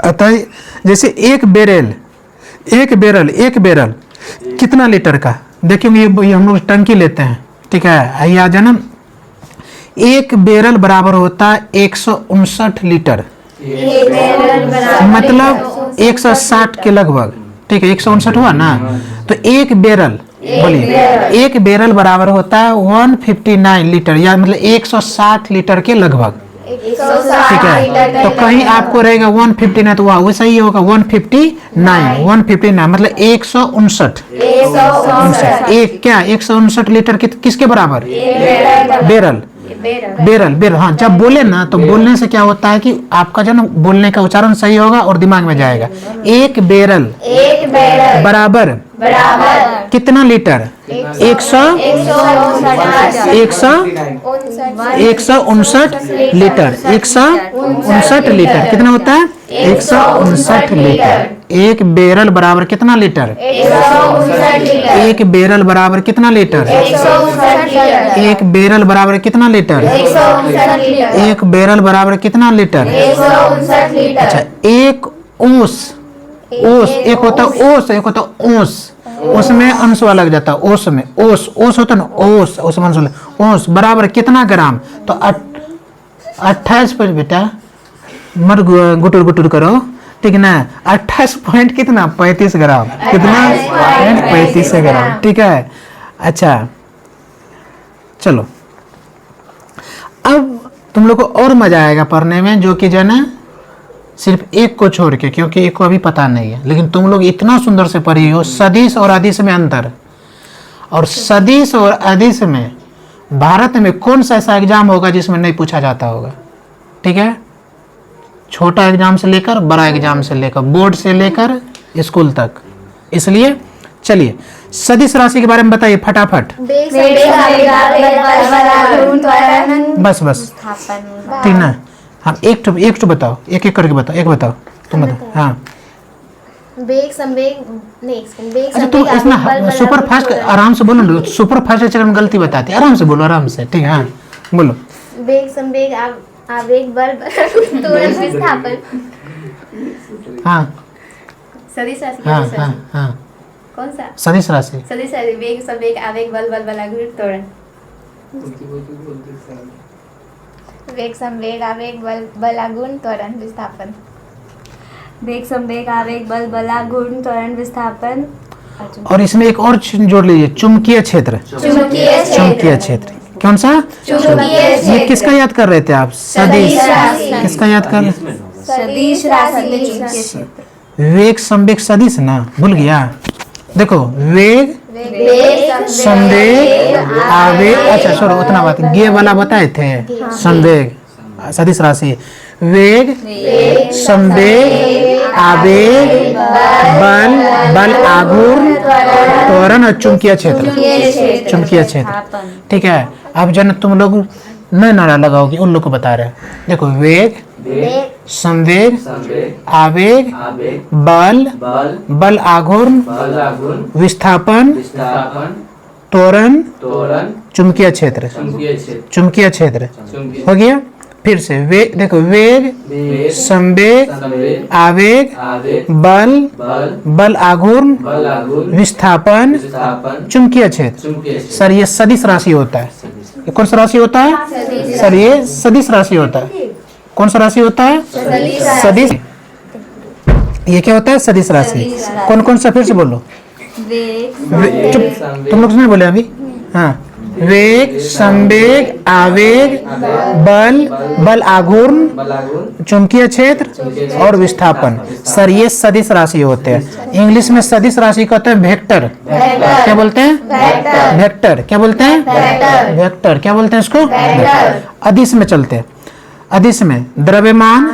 A: आता है, जैसे एक बैरल कितना लीटर का, देखिए ये हम लोग टंकी लेते हैं, ठीक है? आइए आ जाना, एक बैरल बराबर होता है 159 लीटर, मतलब 160 के लगभग, ठीक है? 159 हुआ ना, तो एक बैरल, बोलिए, एक बैरल बराबर होता है 159 लीटर, या मतलब 160 लीटर के लगभग, ठीक है? तो कहीं आपको रहेगा 159, तो वह वैसा ही होगा 159 मतलब 159। एक क्या 159 लीटर किसके बराबर? बैरल। हाँ, जब बोले ना तो बोलने से क्या होता है कि आपका जो ना बोलने का उच्चारण सही होगा और दिमाग में जाएगा। एक बैरल बराबर कितना लीटर? 159 लीटर। 159 लीटर कितना होता है? 159 लीटर। एक बैरल बराबर कितना लीटर? एक बैरल बराबर कितना लीटर? एक बैरल बराबर कितना लीटर? एक बैरल बराबर कितना लीटर? अच्छा, एक ओस एक होता ओस, एक होता ओस, उसमें अंश लग जाता है, ओस में ओस होता ना, ओस उसमें अंश ओस बराबर कितना ग्राम? तो 28 पर बेटा मत गुटुर करो, ठीक ना? 28 पॉइंट कितना? 35 ग्राम। कितना? 35 ग्राम, ठीक है? अच्छा चलो, अब तुम लोग को और मजा आएगा पढ़ने में, जो कि जो है ना सिर्फ एक को छोड़ के, क्योंकि एक को अभी पता नहीं है, लेकिन तुम लोग इतना सुंदर से पढ़ी हो। सदिश और अदिश में अंतर, और सदिश और अदिश में भारत में कौन सा ऐसा एग्जाम होगा जिसमें नहीं पूछा जाता होगा, ठीक है? छोटा एग्जाम से लेकर बड़ा एग्जाम से लेकर बोर्ड से लेकर स्कूल तक। इसलिए चलिए सदिश राशि के बारे में बताइए फटाफट। बस ठीक ना? हाँ, एक तो बताओ, एक करके बताओ, एक बताओ, तुम बताओ। हाँ,
B: बेग संवेग नहीं, बेग
A: अच्छा तुम इतना सुपर फास्ट आराम से बोलो ना, सुपर फास्ट चक्कर में गलती बताते, आराम से बोलो, आराम से, ठीक है? हाँ बोलो।
B: बेग संवेग आवेग बल त्वरण विस्थापन।
A: हाँ
B: सदिश राशि
A: हाँ हाँ हाँ
B: कौन सा?
A: सदिश राशि।
B: सदिश राशि। वेग संवेग आवेग बल बल बलागुण त्वरण। वेग संवेग आवेग बल बलागुण त्वरण विस्थापन।
E: वेग संवेग आवेग बल बलागुण त्वरण विस्थापन।
A: और इसमें एक और चीज जोड़ लीजिए, चुंबकीय क्षेत्र। चुंबकीय क्षेत्र कौन सा? ये किसका याद कर रहे थे आप? सदिश। किसका याद कर रहे?
E: सदिश राशि।
A: वेग संवेग सदिश ना, भूल गया? देखो वेग संवेग आवेग, अच्छा छोड़ो उतना बात, गे वाला बताए थे। संवेग सदिश राशि, वेग संवेग आवेग बल बल आघूर्ण त्वरण और चुंबकीय क्षेत्र। चुंबकीय क्षेत्र, ठीक है। अब जन तुम लोग नए नारा लगाओगे, उन लोग को बता रहे हैं। देखो वेग संवेग आवेग बल बल आघूर्ण विस्थापन त्वरण चुंबकीय क्षेत्र। चुंबकीय क्षेत्र हो गया। फिर से वेग, देखो वेग संवेग आवेग बल बल आघूर्ण विस्थापन चुंबकीय क्षेत्र। सर ये सदिश राशि होता है। ये कौन सा राशि होता है? सर ये सदिश राशि होता है। कौन सा राशि होता है? सदिश। ये क्या होता है? सदिश राशि। कौन कौन सा? फिर से बोलो। चुप, तुम लोग नहीं बोले अभी। हाँ, वेग संवेग आवेग बल बल आघूर्ण चुंबकीय क्षेत्र और विस्थापन। सर ये सदिश राशि होते हैं। इंग्लिश में सदिश राशि को कहते हैं वेक्टर। क्या बोलते हैं? वेक्टर। क्या बोलते हैं? वेक्टर। क्या बोलते हैं इसको? अदिश में चलते हैं। अदिश में द्रव्यमान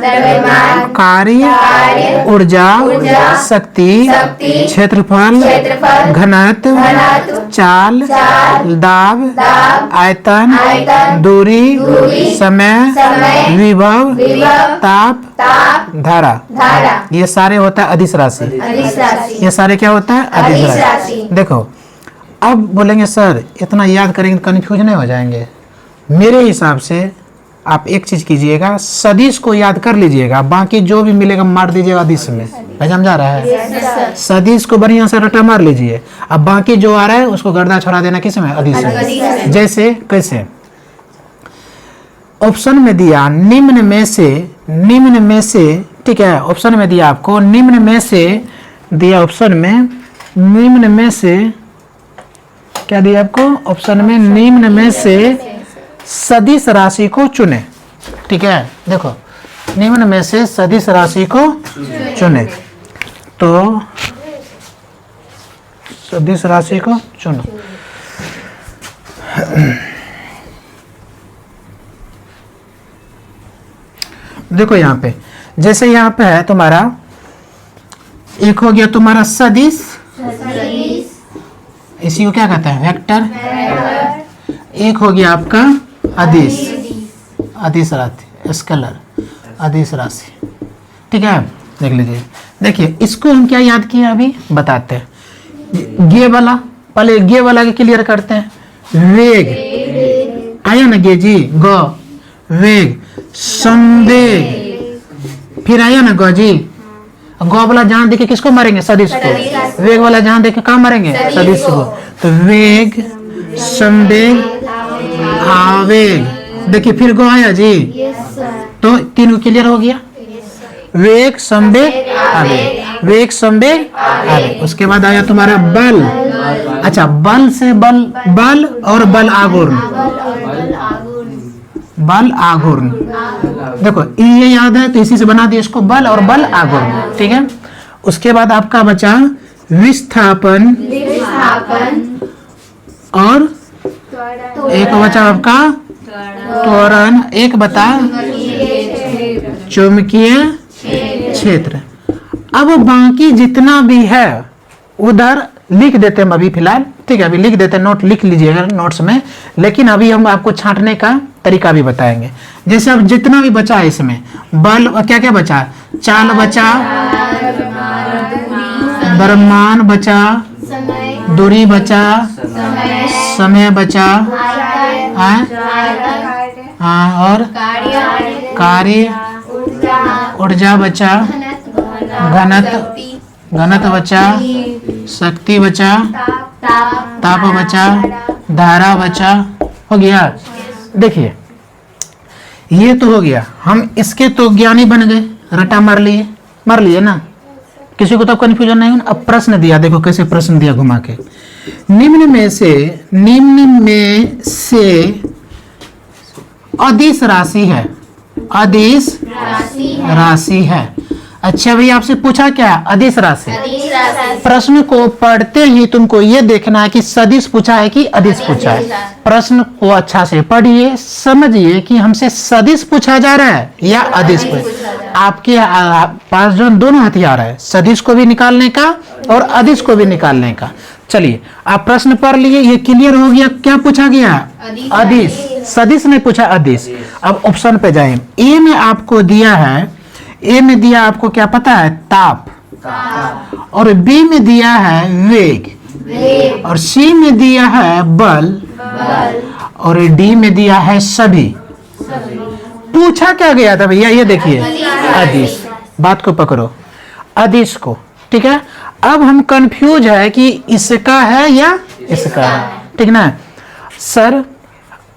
A: कार्य ऊर्जा शक्ति क्षेत्रफल घनत्व चाल दाब आयतन दूरी समय विभव ताप धारा, ये सारे होता है अदिश राशि। ये सारे क्या होता है? अदिश राशि। देखो अब बोलेंगे सर इतना याद करेंगे कंफ्यूज नहीं हो जाएंगे। मेरे हिसाब से आप एक चीज कीजिएगा, सदिश को याद कर लीजिएगा, बाकी जो भी मिलेगा मार दीजिएगा अदिश में। भाई समझा रहा है? सदिश को बढ़िया से रटा मार लीजिए, अब बाकी जो आ रहा है उसको गर्दा छोड़ा देना किस में? अदिश में। जैसे कैसे? ऑप्शन में दिया निम्न में से, ठीक है। ऑप्शन में दिया आपको निम्न में से, दिया ऑप्शन में निम्न में से, क्या दिया आपको ऑप्शन में? निम्न में से सदिश राशि को चुने, ठीक है। देखो निम्न में से सदिश राशि को चुने, तो सदिश राशि को चुनो। देखो यहाँ पे, जैसे यहाँ पे है तुम्हारा, एक हो गया तुम्हारा सदिश, इसी को क्या कहते हैं? वेक्टर। एक हो गया आपका अदिश, अदिश राशि स्केलर, अदिश राशि, ठीक है। देख लीजिए, देखिए इसको हम क्या याद किए अभी बताते हैं। गे वाला, पहले गे वाला के क्लियर करते हैं। वेग आया ना गे जी, ग वेग संवेग, फिर आया ना ग जी, ग वाला जहां देखे किसको मारेंगे? सदिश को। वेग वाला जहां देखे कहाँ मारेंगे? सदिश को। तो वेग संवेग आवेग, देखिए फिर गो आया जी, तो तीन को क्लियर हो गया। वेग संवेग आवेग, वेग संवेग आवेग। उसके बाद आया तुम्हारा बल, अच्छा बल से बल, बल और बल आघूर्ण, बल आघूर्ण। देखो ये याद है तो इसी से बना दिया इसको, बल और बल आघूर्ण, ठीक है। उसके बाद आपका बचा विस्थापन और एक बचा आपका त्वरण, एक बता चुंबकीय क्षेत्र। अब बाकी जितना भी है उधर लिख देते हैं अभी फिलहाल, ठीक है। अभी लिख देते हैं, नोट लिख लीजिएगा नोट्स में, लेकिन अभी हम आपको छांटने का तरीका भी बताएंगे। जैसे अब जितना भी बचा है इसमें, बल क्या क्या बचा? चाल बचा, द्रव्यमान बचा, दूरी बचा, समय बचा, और कार्य ऊर्जा बचा, घनत्व बचा, शक्ति बचा,
B: ताप
A: ताप बचा, धारा बचा, हो गया। देखिए ये तो हो गया, हम इसके तो ज्ञानी बन गए, रटा मार लिए ना, किसी को तो कंफ्यूजन नहीं। अब प्रश्न दिया, देखो कैसे प्रश्न दिया घुमा के। निम्न में से अदिश राशि है, अदिश राशि है। अच्छा भाई आपसे पूछा क्या, अदिश राशि। प्रश्न को पढ़ते ही तुमको ये देखना है कि सदिश पूछा है कि अदिश पूछा है। प्रश्न को अच्छा से पढ़िए, समझिए कि हमसे सदिश पूछा जा रहा है या अदिश पूछा। आपके पास जो दोनों हथियार है, सदिश को भी निकालने का और अदिश को भी निकालने का। चलिए आप प्रश्न पढ़ लिए, ये क्लियर हो गया। क्या पूछा गया, अदिश, सदिश ने पूछा अदिश। अब ऑप्शन पे जाए, ए में आपको दिया है, ए में दिया आपको क्या पता है, ताप, और बी में दिया है वेग, और सी में दिया है बल, और डी में दिया है सभी। पूछा क्या गया था भैया, ये देखिए अदिश। बात को पकड़ो, अदिश को, ठीक है। अब हम कंफ्यूज है कि इसका है या इसका है, ठीक ना। सर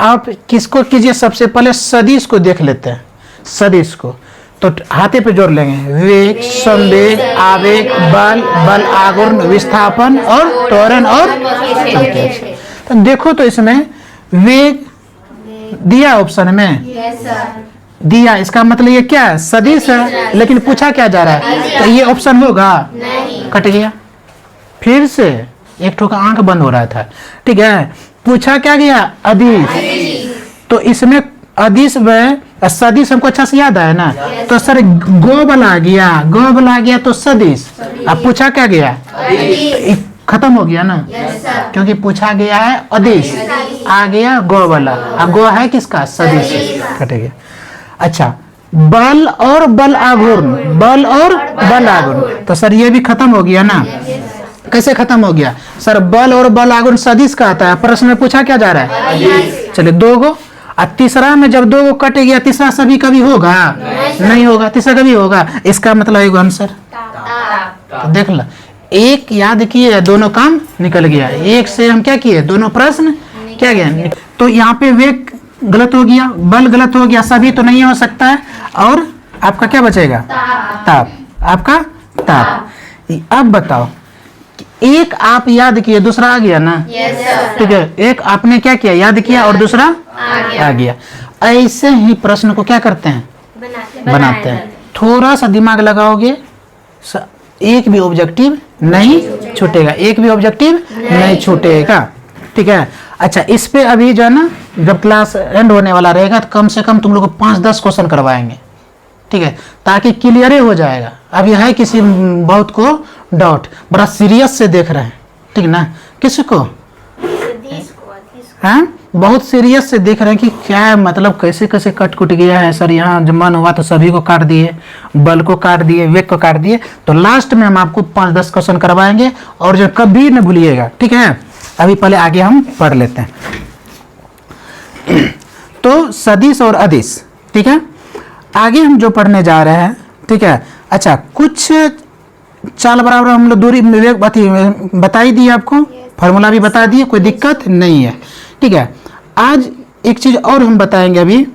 A: आप किसको कीजिए, सबसे पहले सदिश को देख लेते हैं। सदिश को तो हाथे पे जोड़ लेंगे, वेग, संवेग, आवेग, बल, बल आघूर्ण, विस्थापन और त्वरण और संकेत। तो देखो तो इसमें वेग दिया ऑप्शन में, दिया, इसका मतलब ये क्या है, सदिश है। लेकिन पूछा क्या जा रहा है, तो ये ऑप्शन होगा, कट गया। फिर से एक ठोका आंख बंद हो रहा था, ठीक है। पूछा क्या गया, अदिश। तो इसमें अदिश में सदिश हमको अच्छा से याद आया ना, तो सर गोबल आ गया, गोबल आ गया तो सदिश। अब पूछा क्या गया, खत्म हो गया ना, क्योंकि पूछा गया है अदिश, आ गया गोबला, अब गो है किसका, सदिश, कट गया। अच्छा बल और बल आघूर्ण, बल और बल आघूर्ण, तो सर ये भी खत्म हो गया ना। कैसे खत्म हो गया, सर बल और बल आघूर्ण सदिश का आता है। प्रश्न में पूछा क्या जा रहा है, चलिए दो गो, और तीसरा में जब दो गो कट गया, तीसरा सभी कभी होगा, नहीं होगा, तीसरा कभी होगा। इसका मतलब है आंसर, तो देख लो, एक याद किए, दोनों काम निकल गया। एक से हम क्या किए, दोनों प्रश्न क्या गया। तो यहाँ पे वेग गलत हो गया, बल गलत हो गया, सभी तो नहीं हो सकता है, और आपका क्या बचेगा, ताप, आपका ताप। अब बताओ, एक आप याद किए, दूसरा आ गया ना, ठीक है। एक आपने क्या किया, याद किया, और दूसरा आ गया। ऐसे ही प्रश्न को क्या करते हैं, बनाते हैं। थोड़ा सा दिमाग लगाओगे, एक भी ऑब्जेक्टिव नहीं छूटेगा, एक भी ऑब्जेक्टिव नहीं छूटेगा, ठीक है। अच्छा इस पे अभी जो है ना, जब क्लास एंड होने वाला रहेगा तो कम से कम तुम लोग को 5-10 क्वेश्चन करवाएंगे, ठीक है, ताकि क्लियर हो जाएगा। अभी है किसी बहुत को डाउट, बड़ा सीरियस से देख रहे हैं, ठीक ना, किसको, हाँ बहुत सीरियस से देख रहे हैं कि क्या है, मतलब कैसे कैसे कट कुट गया है सर। यहाँ जब मन हुआ तो सभी को काट दिए, बल को काट दिए, वेग को काट दिए। तो लास्ट में हम आपको 5-10 क्वेश्चन करवाएंगे, और जो कभी न भूलिएगा, ठीक है। अभी पहले आगे हम पढ़ लेते हैं। तो सदिश और अदिश, ठीक है। आगे हम जो पढ़ने जा रहे हैं, ठीक है। अच्छा कुछ चाल बराबर हम लोग दूरी बता ही दिए आपको, फार्मूला भी बता दिए, कोई दिक्कत नहीं है, ठीक है। आज एक चीज और हम बताएंगे अभी,